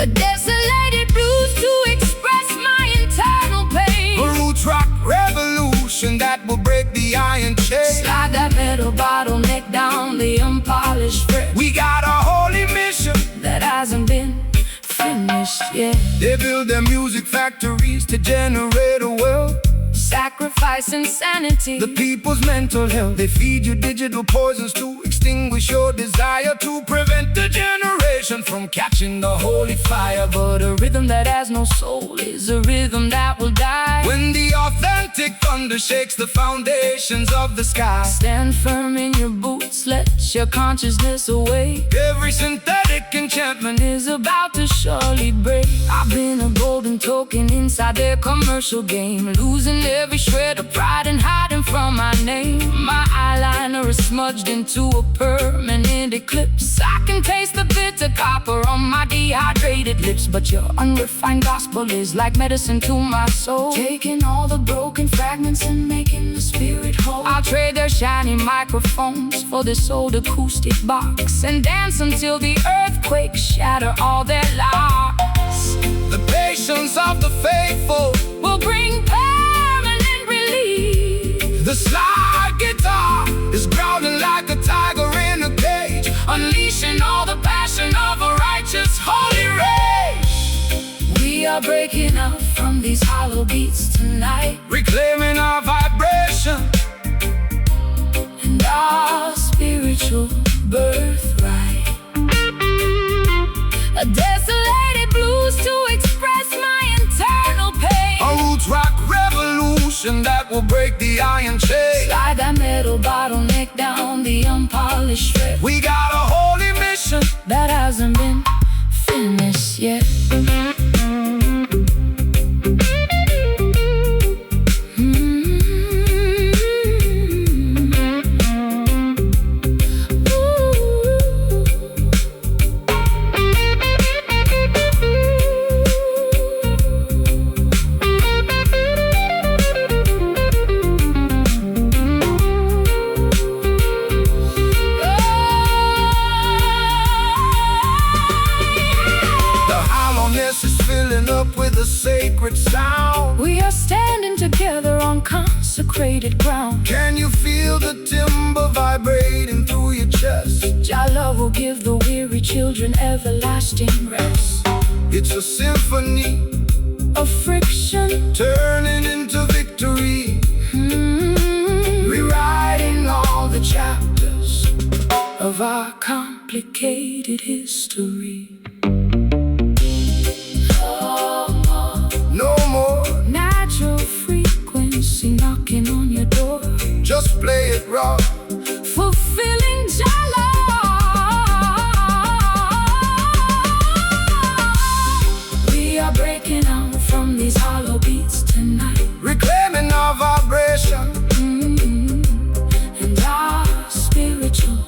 A desolated blues to express my internal pain. A roots rock revolution that will break the iron chain. Slide that metal bottleneck down the unpolished fret. We got a holy mission that hasn't been finished yet. They build their music factories to generate a wealth, sacrifice insanity, the people's mental health. They feed you digital poisons to extinct extinguish your desire, to prevent the generation from catching the holy fire. But a rhythm that has no soul is a rhythm that will die. When the authentic thunder shakes the foundations of the sky, stand firm in your boots, let your consciousness awake. Every synthetic enchantment is about to surely break. I've been a golden token inside their commercial game, losing every shred of pride and hiding from my name. My eyeliner is smudged into a permanent eclipse. I can taste the bitter copper on my dehydrated lips, but your unrefined gospel is like medicine to my soul, taking all the broken fragments and making the spirit whole. I'll trade their shiny microphones for this old acoustic box, and dance until the earthquakes shatter all their locks. The patience of the faithful will bring permanent relief. The slide guitar is growling like a tiger in a cage, unleashing all the passion of a righteous holy rage. We are breaking out from these hollow beats tonight, reclaiming our vibration and our spiritual birthright. A desolated blues to express my internal pain. A roots rock revolution that will break the iron chain. Slide that metal bottleneck down the unpolished strip. We got a holy mission that hasn't been finished yet. Sacred sound. We are standing together on consecrated ground. Can you feel the timber vibrating through your chest? Jah love will give the weary children everlasting rest. It's a symphony of friction turning into victory, rewriting all the chapters of our complicated history. No more natural frequency knocking on your door. Just play it raw, fulfilling Jah love. We are breaking out from these hollow beats tonight, reclaiming our vibration and our spiritual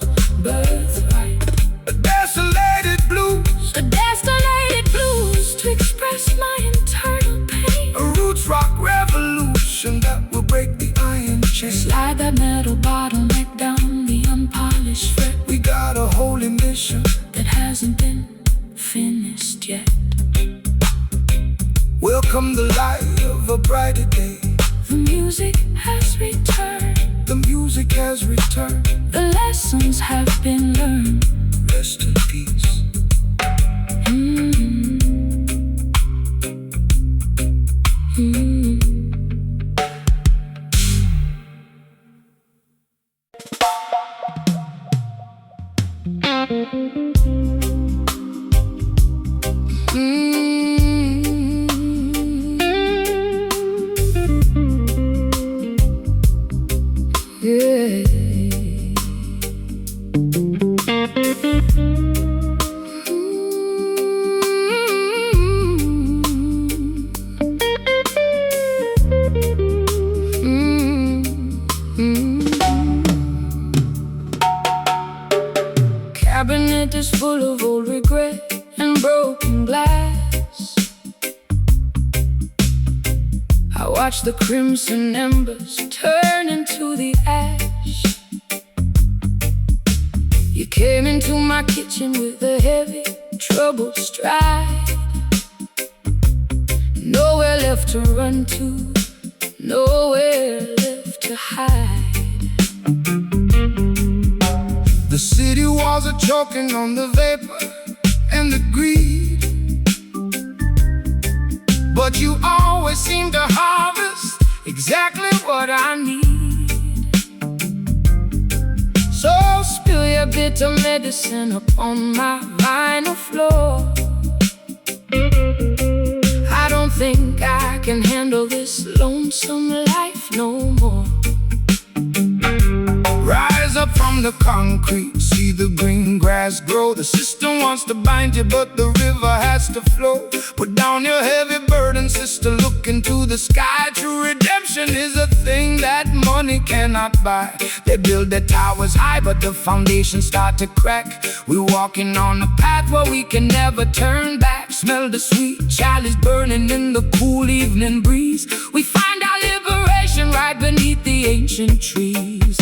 birthright. A desolated blues, a desolated blues to express my internal pain. A roots rock revolution that will break the iron chain. Slide that metal bottleneck down the unpolished fret. We got a holy mission that hasn't been finished yet. Welcome the light of a brighter day. The music has returned. The music has returned. The lessons have been learned. Rest in peace. Cabinet is full of old regret and broken glass. I watch the crimson embers turn into the ash. You came into my kitchen with a heavy, troubled stride. Nowhere left to run to, nowhere left to hide. The city walls are choking on the vapor and the greed, but you always seem to harvest exactly what I need. So spill your bitter medicine upon my vinyl floor. I don't think I can handle this lonesome life no more. Rise up from the concrete, see the green grass grow. The system wants to bind you, but the river has to flow. Put down your heavy burden, sister, look into the sky. True redemption is a thing that money cannot buy. They build their towers high, but the foundations start to crack. We're walking on a path where we can never turn back. Smell the sweet chalice burning in the cool evening breeze. We find our liberation right beneath the ancient trees.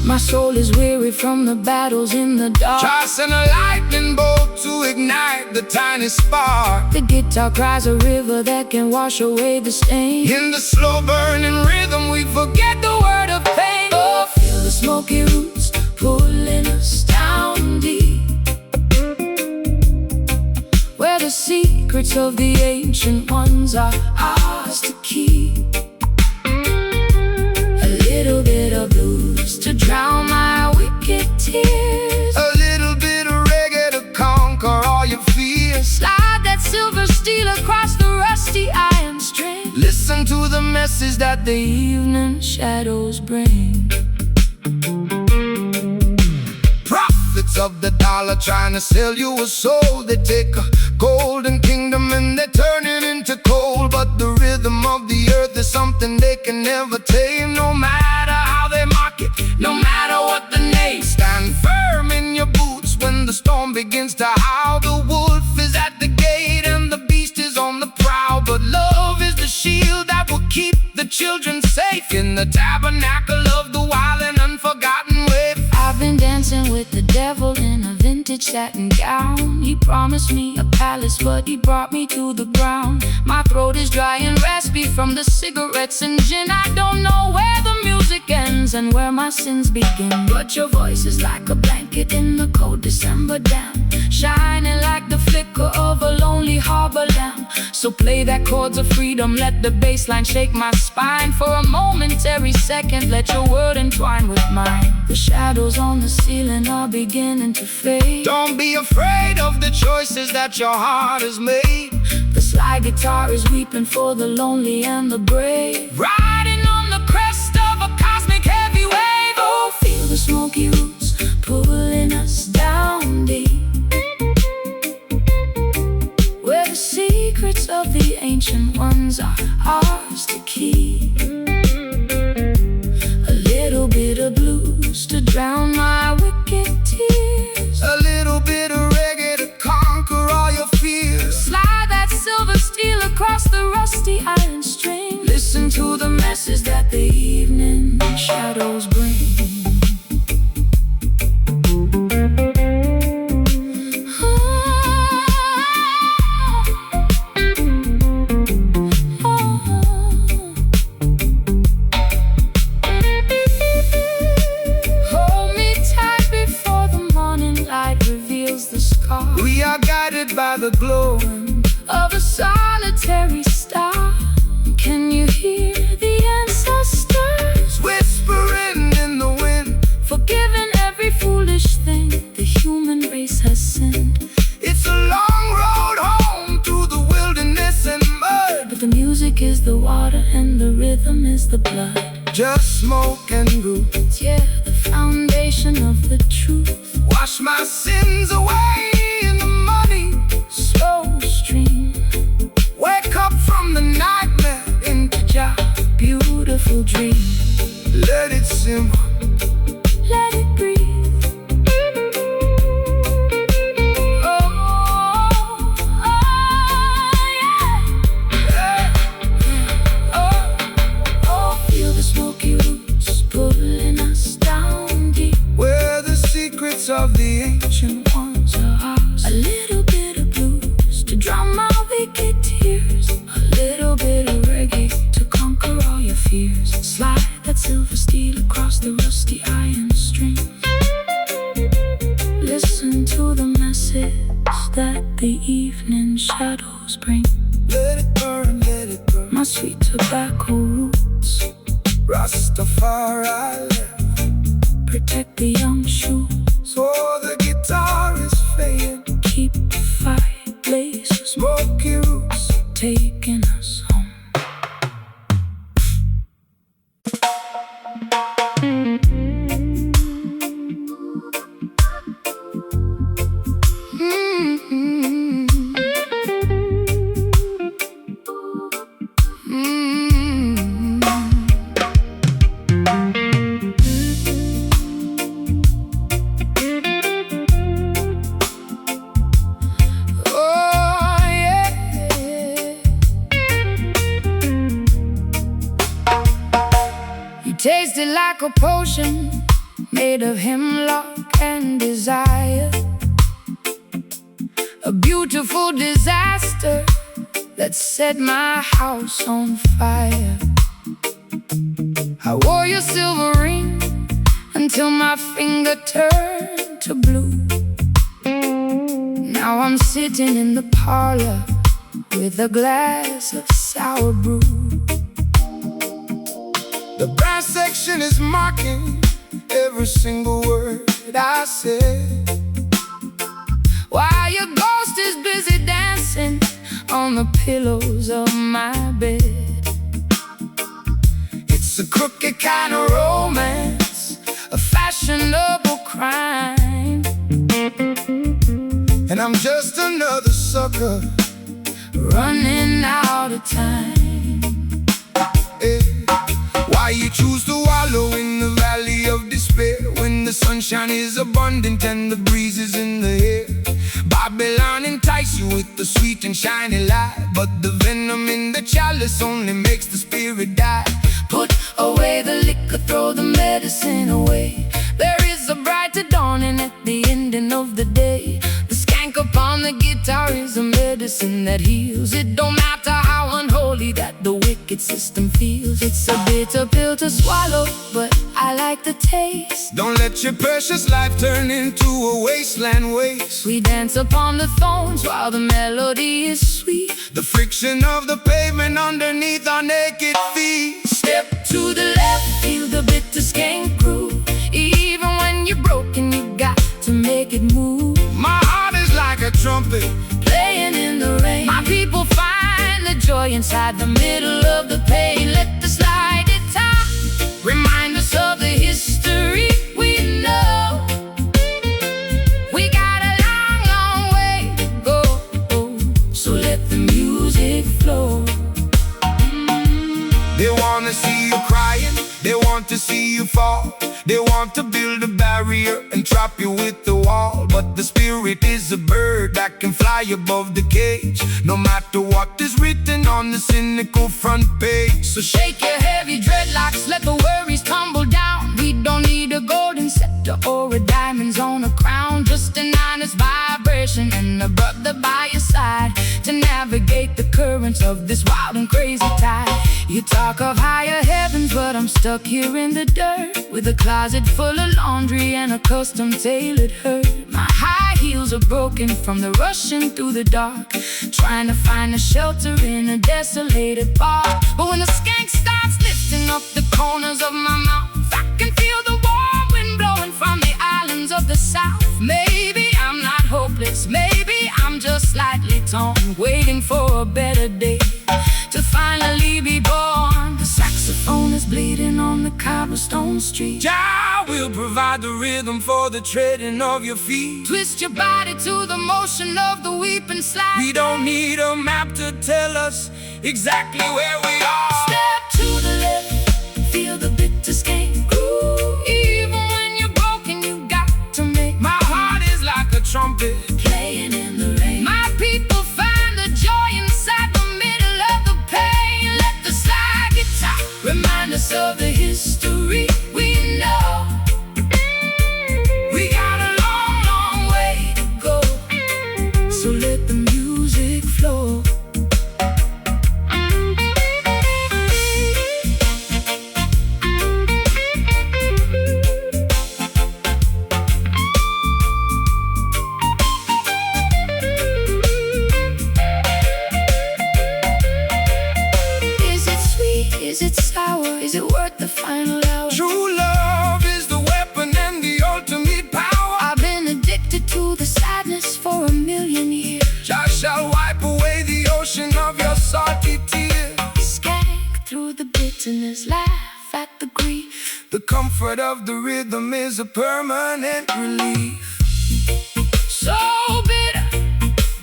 My soul is weary from the battles in the dark. Tossing a lightning bolt to ignite the tiny spark. The guitar cries a river that can wash away the stain. In the slow burning rhythm we forget the word of pain. Oh, feel the smoky roots pulling us down deep, where the secrets of the ancient ones are ours to keep. A little bit of blues to drown my wicked tears. A little bit of reggae to conquer all your fears. Slide that silver steel across the rusty iron string. Listen to the message that the evening shadows bring. Prophets of the dollar trying to sell you a soul. They take a golden kingdom and they turn it into coal. But the rhythm of the earth is something they can never tame. No matter how they mock it, no matter what the name. Stand firm in your boots when the storm begins to howl. The wolf is at the gate and the beast is on the prowl. But love is the shield that will keep the children safe in the tabernacle of the wild and unforgotten wave. I've been dancing with the devil in a vintage satin gown. He promised me a palace, but he brought me to the ground. My throat is dry and raspy from the cigarettes and gin. I don't know where the music ends and where my sins begin. But your voice is like a blanket in the cold December damp, shining like the flicker of a lonely harbor lamp. So play that chords of freedom, let the bass line shake my spine. For a momentary second, let your word entwine with mine. The shadows on the ceiling are beginning to fade. Don't be afraid of the choices that your heart has made. The slide guitar is weeping for the lonely and the brave, riding on the crest of a cosmic heavy wave. Oh, feel the smoky roots pulling us down deep, where the secrets of the ancient ones are ours to keep. A little bit of blues to drown my wicked tears. A little bit of reggae to conquer all your fears. Slide that silver steel across the rusty iron string. Listen to the message that the evening shadows bring. We are guided by the glow of a solitary star. Can you hear the ancestors whispering in the wind, forgiving every foolish thing the human race has sinned? It's a long road home through the wilderness and mud, but the music is the water and the rhythm is the blood. Just smoke and roots, yeah, the foundation of the truth. Wash my sins away in the muddy, slow stream. Wake up from the nightmare into your beautiful dream. Let it simmer, let it breathe. Oh, yeah. Oh, feel the smoky roots pulling us down deep, where the secrets of the ancient ones are ours. A little bit of blues to drown my wicked tears. A little bit of reggae to conquer all your fears. Slide that silver steel across the rusty iron string. Listen to the message that the evening shadows bring. Let it burn, let it burn. My sweet tobacco roots, Rastafari left. protect the young shoot So the guitar is playing. Keep the fireplace, Smoky roots taking us home. Tasted like a potion made of hemlock and desire. A beautiful disaster that set my house on fire. I wore your silver ring until my finger turned to blue. Now I'm sitting in the parlor with a glass of sour brew. The brass section is marking every single word I said, while your ghost is busy dancing on the pillows of my bed. It's a crooked kind of romance, A fashionable crime, and I'm just another sucker running out of time. eh. Why you choose to wallow in the valley of despair when the sunshine is abundant and the breeze is in the air? Babylon entice you with the sweet and shiny light, but the venom in the chalice only makes the spirit die. Put away the liquor, throw the medicine away. There is a brighter dawning at the ending of the day. The skank upon the guitar is a medicine that heals. It don't matter how unholy that the wicked system feels. It's a bitter pill to swallow, but I like the taste. Don't let your precious life turn into a wasteland waste. We dance upon the thorns while the melody is sweet. The friction of the pavement underneath our naked feet. Step to the left, feel the bitter skank groove. Even when you're broken, you got to make it move. My heart is like a trumpet Playing in the rain, my people find the joy inside the middle of the pain. Let the slide guitar remind us of the history we know. We got a long, long way to go, so let the music flow. They wanna see you crying, they want to see you fall. They want to build a barrier and trap you with the wall. But the spirit is a bird that can fly above the cage, no matter what is written on the cynical front page. So shake your heavy dreadlocks, let the worries tumble down. We don't need a golden scepter or a diamonds on a crown, just an honest vibration and a brother by your side to navigate the currents of this wild and crazy tide. You talk of higher heavens, but I'm stuck here in the dirt with a closet full of laundry and a custom tailored hurt. My high heels are broken from the rushing through the dark, trying to find a shelter in a desolated bar. But when the skank starts lifting up the corners of my mouth, I can feel the warm wind blowing from the islands of the south. Maybe I'm not hopeless, maybe I'm just slightly torn, waiting for a better day to finally be born. The saxophone is bleeding on the cobblestone street. Jah will provide the rhythm for the treading of your feet. Twist your body to the motion of the weeping slide. We don't need a map to tell us exactly where we are. Step to the left, feel the bitter skank groove. Even when you're broken, you got to make. My heart is like a trumpet Playing in the rain, my people find the joy inside the middle of the pain. Let the slide guitar remind us of the history we know. We got a long, long way to go, so let the music flow. comfort of the rhythm is a permanent relief. So bitter,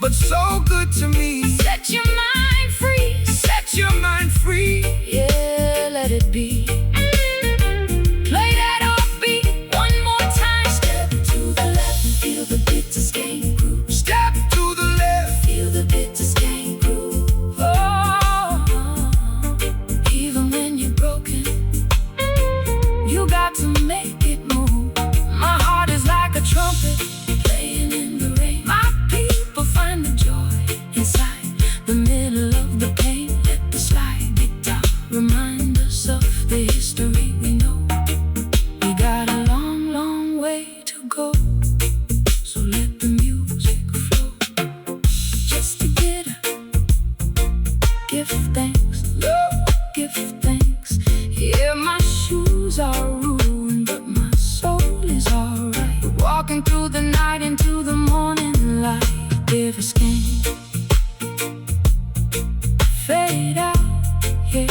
But so good to me. set your mind free. Set your mind free. Yeah, let it be. Play that offbeat one more time. Step to the left, feel the beat to skate groove. Step to the left. Feel the beat to skate groove. Oh, even when you're broken, you got to make it move. My heart is like a trumpet playing in the rain. My people find the joy inside the middle of the pain. Let the slide guitar remind us of the history we know. We got a long, long way to go, so let the music flow. Just to get up, give thanks, Love. give thanks. Yeah, my shoes are ruined, but my soul is alright. We're walking through the night into the morning light. If it's can fade out, yeah.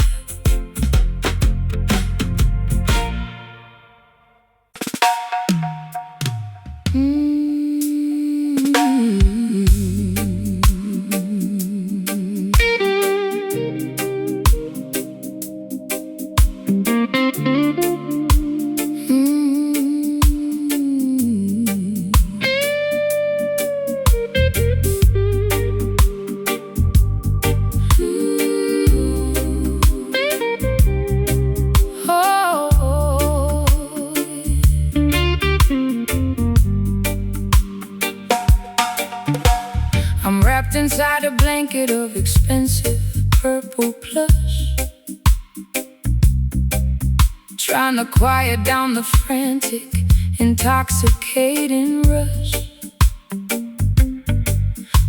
I'm wrapped inside a blanket of expensive purple plush, trying to quiet down the frantic, intoxicating rush.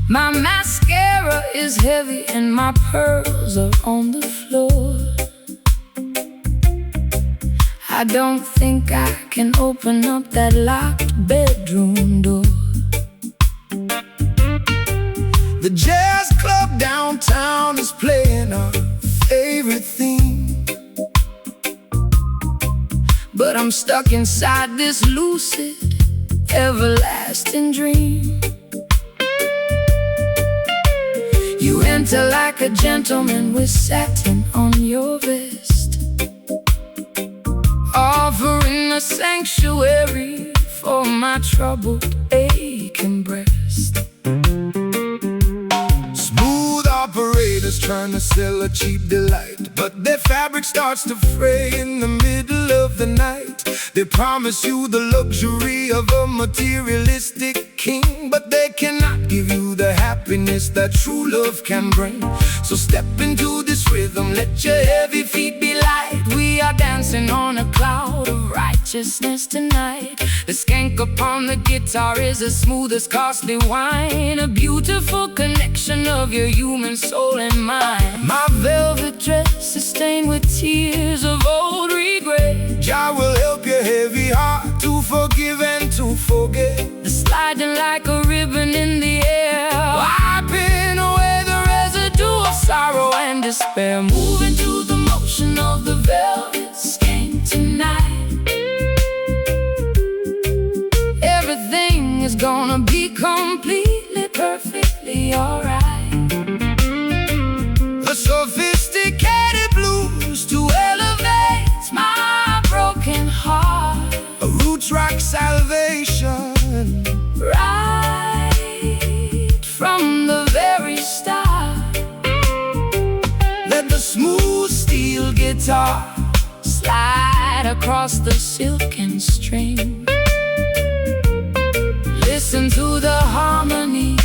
My mascara is heavy and my pearls are on the floor. I don't think I can open up that locked bedroom door. The jazz club downtown is playing our favorite theme, but I'm stuck inside this lucid, everlasting dream. You enter like a gentleman with satin on your vest, offering a sanctuary for my troubled, aching breast. Smooth operators trying to sell a cheap delight, but their fabric starts to fray in the middle of the night. They promise you the luxury of a materialistic king, but they cannot give you the happiness that true love can bring. So step into this rhythm, let your heavy feet be light. We are dancing on a cloud of righteousness tonight. The skank upon the guitar is as smooth as costly wine, a beautiful connection of your human soul and mind. My velvet dress is stained with tears of old regret. Jah will help your heavy heart to forgive and to forget. The sliding like a ribbon in the air, wiping away the residue of sorrow and despair. Moving to the motion of the velvet skank tonight. Everything is gonna be completely, perfectly alright. A sophisticated blues to elevate my broken heart, a roots rock salvation, right from the very start. Let the smooth steel guitar slide across the silken string. Listen to the harmony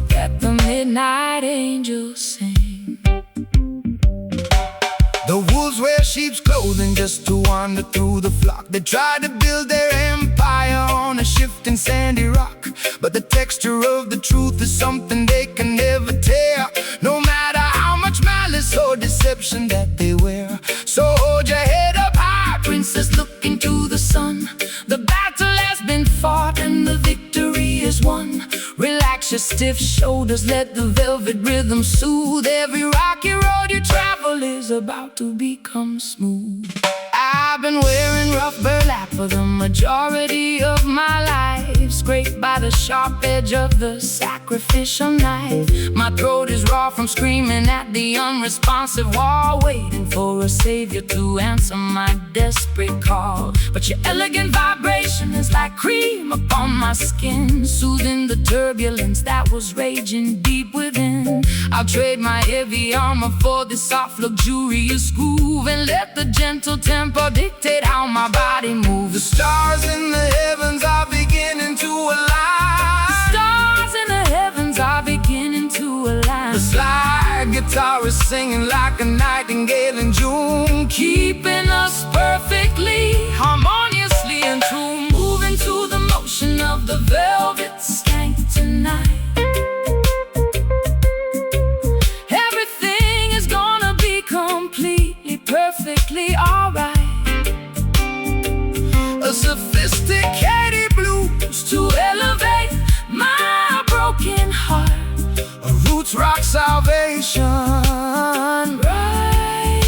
that the midnight angels sing. The wolves wear sheep's clothing just to wander through the flock. They try to build their empire on a shifting sandy rock, but the texture of the truth is something they can never tear, no matter how much malice or deception that they wear. So hold your head up high, princess, look into the sun. The battle has been fought and the victory is won. Relax your stiff shoulders, let the velvet rhythm soothe. Every rocky road you travel is about to become smooth. I I've been wearing rough burlap for the majority of my life, scraped by the sharp edge of the sacrificial knife. My throat is raw from screaming at the unresponsive wall, waiting for a savior to answer my desperate call. But your elegant vibration is like cream upon my skin, soothing the turbulence that was raging deep within. I'll trade my heavy armor for this soft, luxurious groove, and let the gentle tempo dictate how my body moves. The stars in the heavens are beginning to align. The stars in the heavens are beginning to align. The slide guitar is singing like a nightingale in June, keeping us perfectly, harmoniously in tune. Moving to the motion of the velvet skank tonight. Everything is gonna be completely, perfectly alright. A sophisticated blues to elevate my broken heart. A roots rock salvation, right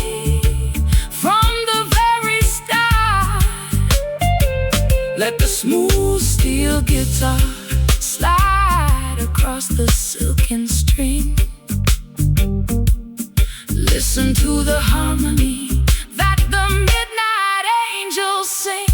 from the very start. Let the smooth steel guitar slide across the silken string. Listen to the harmony that the midnight angels sing.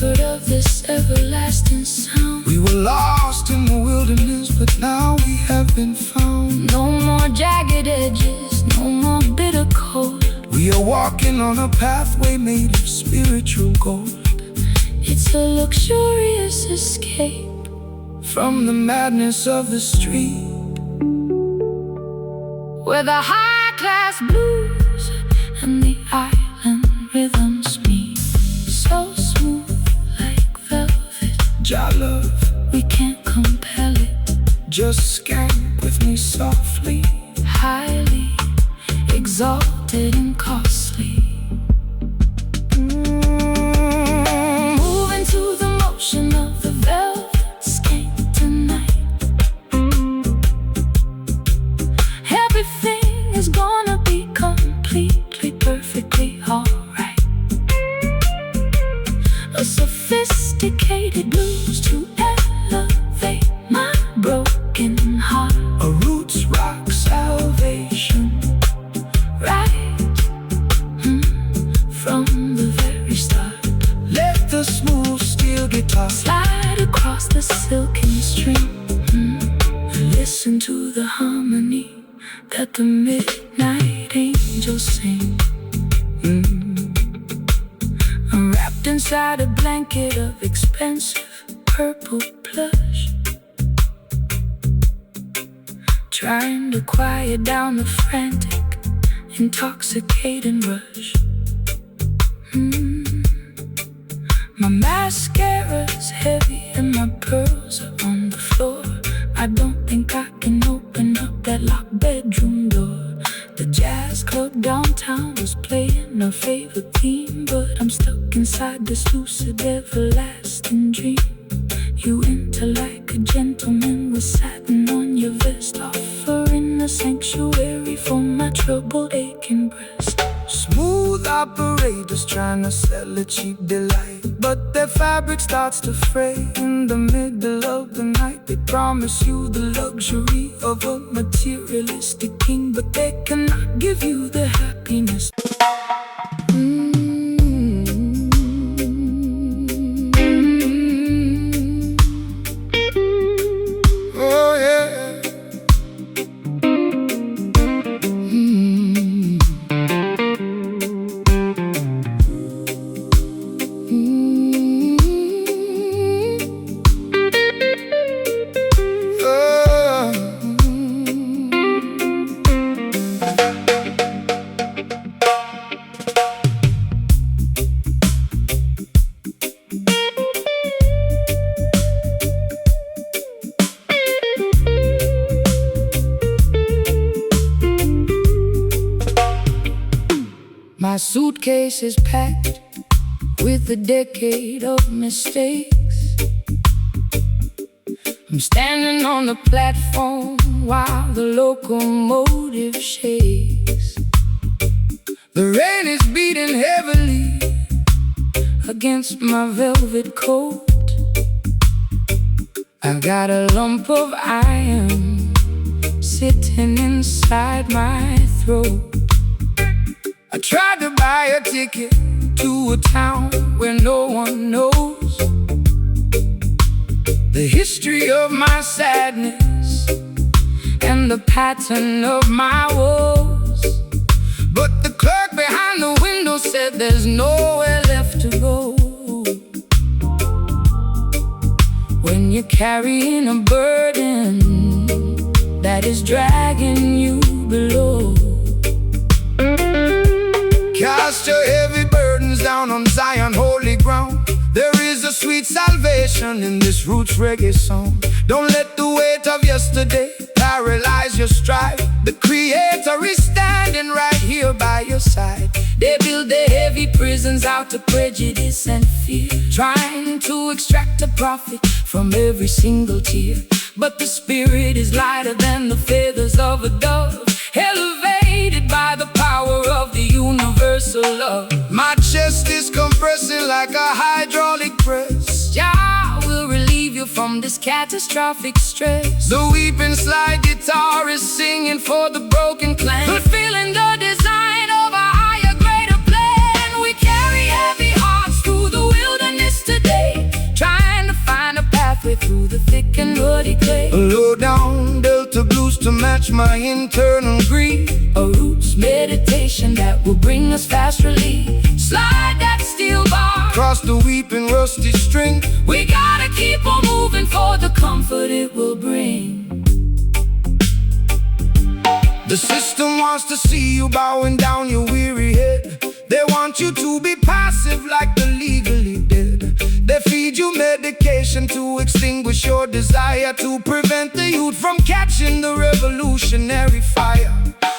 Of this everlasting sound. We were lost in the wilderness, but now we have been found. No more jagged edges, no more bitter cold. We are walking on a pathway made of spiritual gold. It's a luxurious escape from the madness of the street, where the high-class blues and the island rhythms meet. So smooth like velvet, Jah love, we can't compel it. Just skank with me softly, highly exalted and costly. Moving to the motion of the velvet skank tonight. Everything is gonna be completely, perfectly alright. A sophisticated blues to elevate my broken heart. A roots rock salvation, right from the very start. Let the smooth steel guitar slide across the silken string. Listen to the harmony that the midnight angels sing. I'm wrapped inside a blanket of expensive purple plush, trying to quiet down the frantic, intoxicating rush. My mascara's heavy and my pearls are on the floor. I don't think I can open up that locked bedroom door. The jazz club downtown was playing our favorite theme, but I'm stuck inside this lucid, everlasting dream. You enter like a gentleman with satin on your vest, offering a sanctuary for my troubled, aching breast. Smooth operators trying to sell a cheap delight, but their fabric starts to fray in the middle of the night. They promise you the luxury of a materialistic king, but they cannot give you the happiness. Oh yeah. My suitcase is packed with a decade of mistakes. I'm standing on the platform while the locomotive shakes. The rain is beating heavily against my velvet coat. I've got a lump of iron sitting inside my throat. I tried to buy a ticket to a town where no one knows the history of my sadness and the pattern of my woes. But the clerk behind the window said there's nowhere left to go. When you're carrying a burden that is dragging you below, cast your heavy burdens down on Zion, holy ground. There is a sweet salvation in this roots reggae song. Don't let the weight of yesterday paralyze your stride. The Creator is standing right here by your side. They build their heavy prisons out of prejudice and fear, trying to extract a profit from every single tear. But the spirit is lighter than the feathers of a dove, elevated by the power of the universal love. My chest is compressing like a hydraulic press. Jah will relieve you from this catastrophic stress. The weeping slide guitar is singing for the broken clan, fulfilling the design of a higher, greater plan. We carry heavy hearts through the wilderness today, trying to find a pathway through the thick and muddy clay. A low down Delta blues to match my internal grief, a roots meditation that will bring us fast relief. Slide that steel bar across the weeping rusty string. We gotta keep on moving for the comfort it will bring. The system wants to see you bowing down your weary head. They want you to be passive like the legally dead. They feed you medication to extinguish your desire, to prevent the youth from catching the revolutionary fire.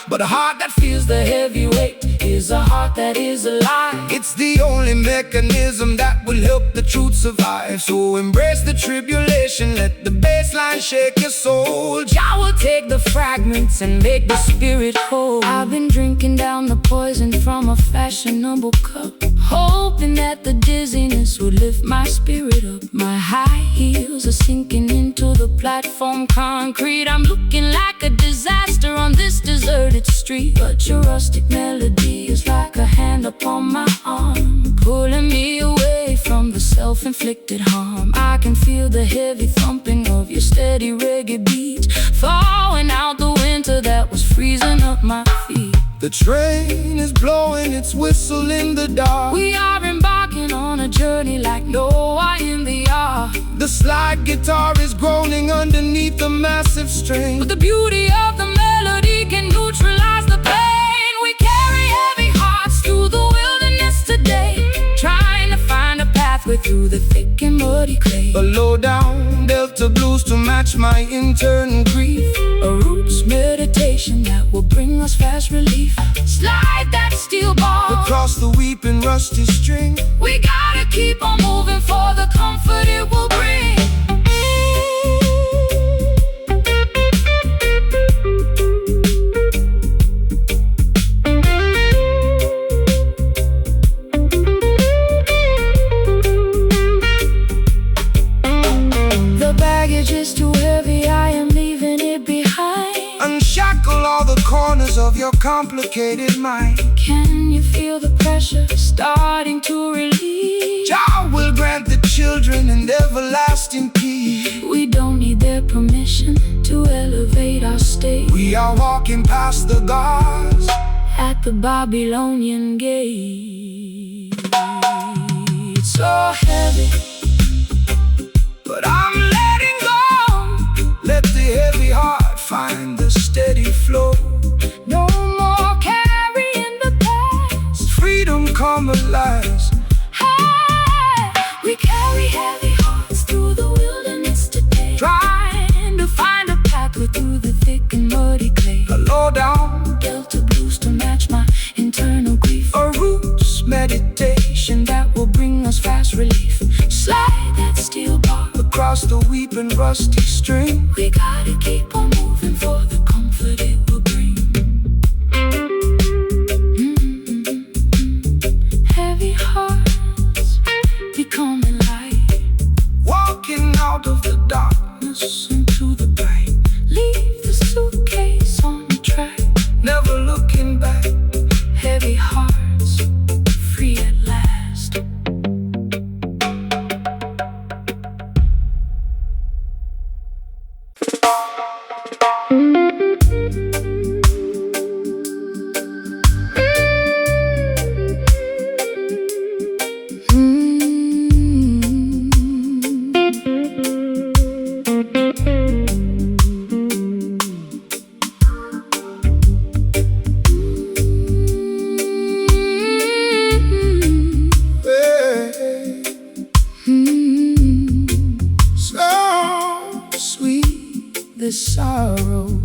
But a heart that feels the heavy weight is a heart that is alive. It's the only mechanism that will help the truth survive. So embrace the tribulation, let the bassline shake your soul. Jah will take the fragments and make the spirit whole. I've been drinking down the poison from a fashionable cup, hoping that the dizziness would lift my spirit up. My high heels are sinking into the platform concrete. I'm looking like a disaster on this deserted street, but your rustic melody is like a hand upon my arm, pulling me away from the self-inflicted harm. I can feel the heavy thumping of your steady reggae beat, thawing out the winter that was freezing up my feet. The train is blowing its whistle in the dark. We are embarking on a journey like Noah in the ark. The slide guitar is groaning underneath the massive strain, but the beauty of the melody can neutralize the pain. We carry heavy hearts through the wilderness today, trying to find a pathway through the thick and muddy clay. A low down Delta blues to match my internal grief, a roots meditation that will bring us fast relief. Slide that steel bar across the weeping rusty string. We gotta keep on moving for the comfort it will bring. The baggage is too heavy, I am leaving it behind. Unshackle all the corners of your complicated mind. Can you feel the pressure starting to relieve? Jah will grant the children an everlasting peace. We don't need their permission to elevate our state. We are walking past the guards at the Babylonian gate. It's so heavy, but I'm letting go. Let the heavy heart find the steady flow. No more carrying the past. Freedom come alive. Hey, we carry heavy hearts through the wilderness today, trying to find a pathway through the thick and muddy clay. A low down Delta blues to match my internal grief, a just a weeping rusty string. We gotta keep on moving for the comfort it will bring. Heavy hearts becoming light, Walking out of the darkness into the bright. Leave the suitcase on the track. never looking back. Heavy hearts, free at last. So sweet, This sorrow.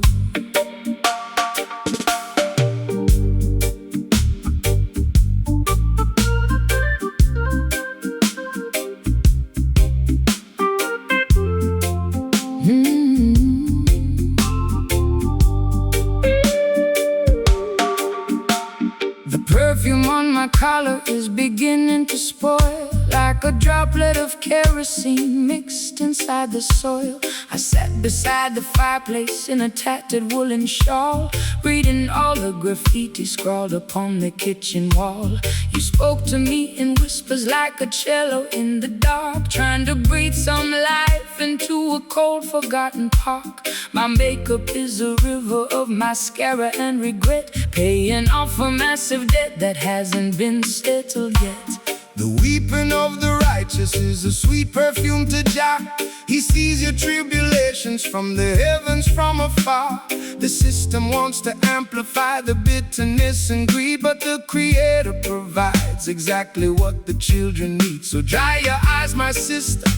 The perfume on my collar is beginning to spoil, like a droplet of kerosene mixed inside the soil. I sat beside the fireplace in a tattered woolen shawl, reading all the graffiti scrawled upon the kitchen wall. You spoke to me in whispers like a cello in the dark, trying to breathe some life into a cold forgotten park. My makeup is a river of mascara and regret, paying off a massive debt that hasn't been settled yet. the weeping of the righteous is a sweet perfume to Jah. He sees your tribulations from the heavens from afar. The system wants to amplify the bitterness and greed, but the Creator provides exactly what the children need. So dry your eyes, my sister,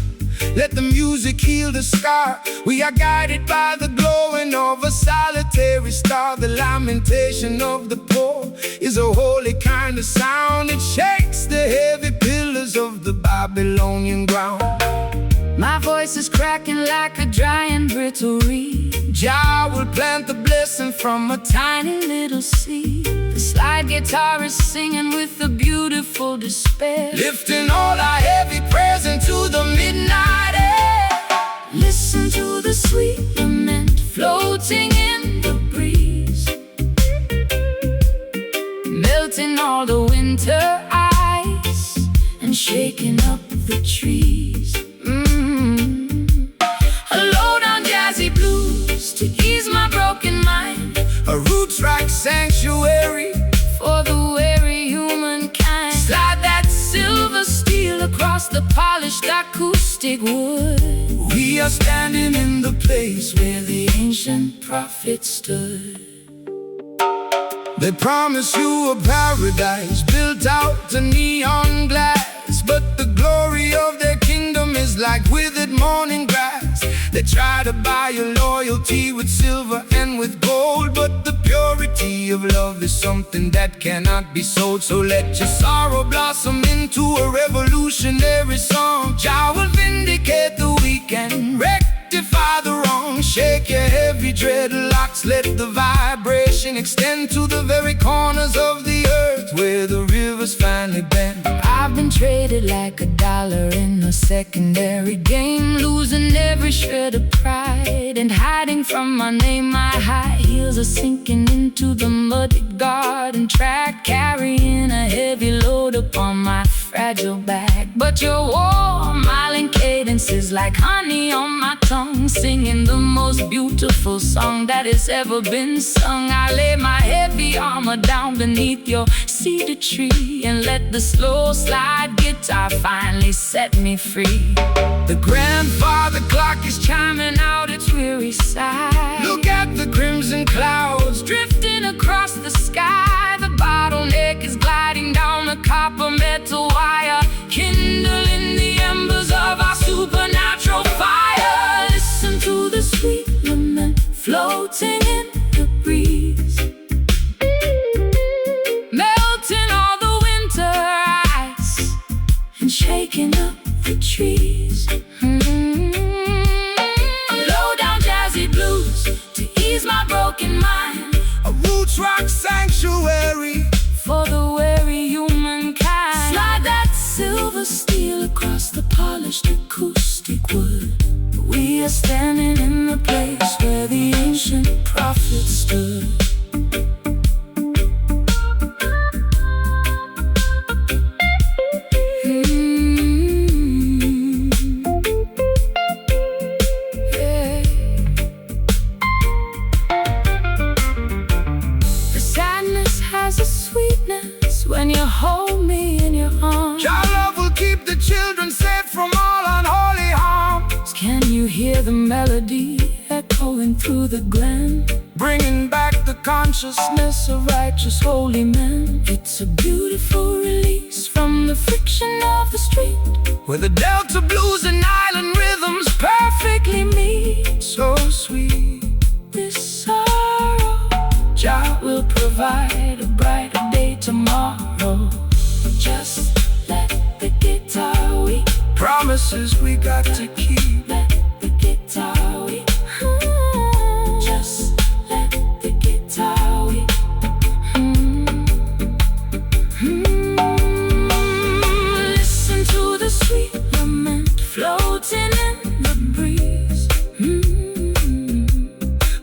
let the music heal the scar. We are guided by the glowing of a solitary star. The lamentation of the poor is a holy kind of sound. It shakes the heavy pillars of the Babylonian ground. My voice is cracking like a dry and brittle reed. Jah will plant the blessing from a Tiny little seed. The slide guitar is singing with a beautiful despair, lifting all our heavy prayers into the midnight air. listen to the sweet lament floating in the breeze, melting all the winter ice and shaking up the trees. A low down jazzy blues to ease my broken mind, A roots rock sanctuary for the weary humankind. Slide that silver steel across the polished acoustic wood. we are standing in the place Where the ancient prophets stood. they promise you a paradise built out to neon glass, but the glory of their kingdom is like withered morning grass. They try to buy your loyalty with silver and with gold, but the purity of love is something that cannot be sold. So let your sorrow blossom into a revolutionary song. Jah will vindicate the weak and rectify the wrong. Shake your heavy dreadlocks, let the vibration extend to the very corners of the earth where the rivers finally bend. I've been traded like a dollar in a secondary game, losing every shred of pride and hiding from my name. My high heels are sinking into the muddy garden track, carrying a heavy load upon my fragile back. But your warm, smiling cadence is like honey on my tongue, singing the most beautiful song that has ever been sung. I lay my heavy armor down beneath your cedar tree and let the slow slide guitar finally set me free. The grandfather clock is Chiming out its weary sigh. look at the crimson clouds Drifting across the sky, the bottleneck is gliding down the copper metal wire, kindling the embers of our supernatural fire. Listen to the sweet lament floating in the breeze, melting all the winter ice and shaking up the trees. polished acoustic wood. We are standing in the place where the ancient prophets stood. When you hold me in your arms, your love will keep the children safe from all unholy harms. Can you hear the melody echoing through the glen, bringing back the consciousness of righteous holy men? It's a beautiful release from the friction of the street, where the Delta blues and island rhythms perfectly meet. So sweet, this sorrow, Jah will provide a brighter day tomorrow. Just let the guitar weep, promises we got to keep. Let the guitar weep. Just let the guitar weep. Listen to the sweet lament floating in the breeze,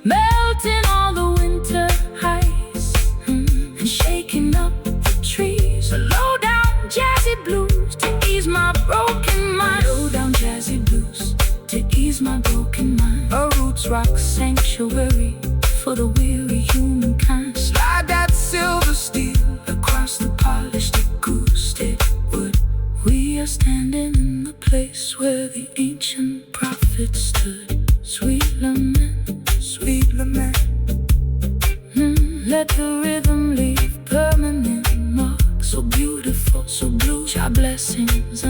melting all the winter ice, and shaking up the trees. A low down jazzy blues to ease my broken mind. Low down jazzy blues to ease my broken mind. A roots rock sanctuary for the weary humankind. Slide that silver steel across the polished acoustic wood. We are standing in the place where the ancient prophets stood. Sweet lament, sweet lament. Let the rhythm leave permanent marks. So beautiful, so blue, Jah blessings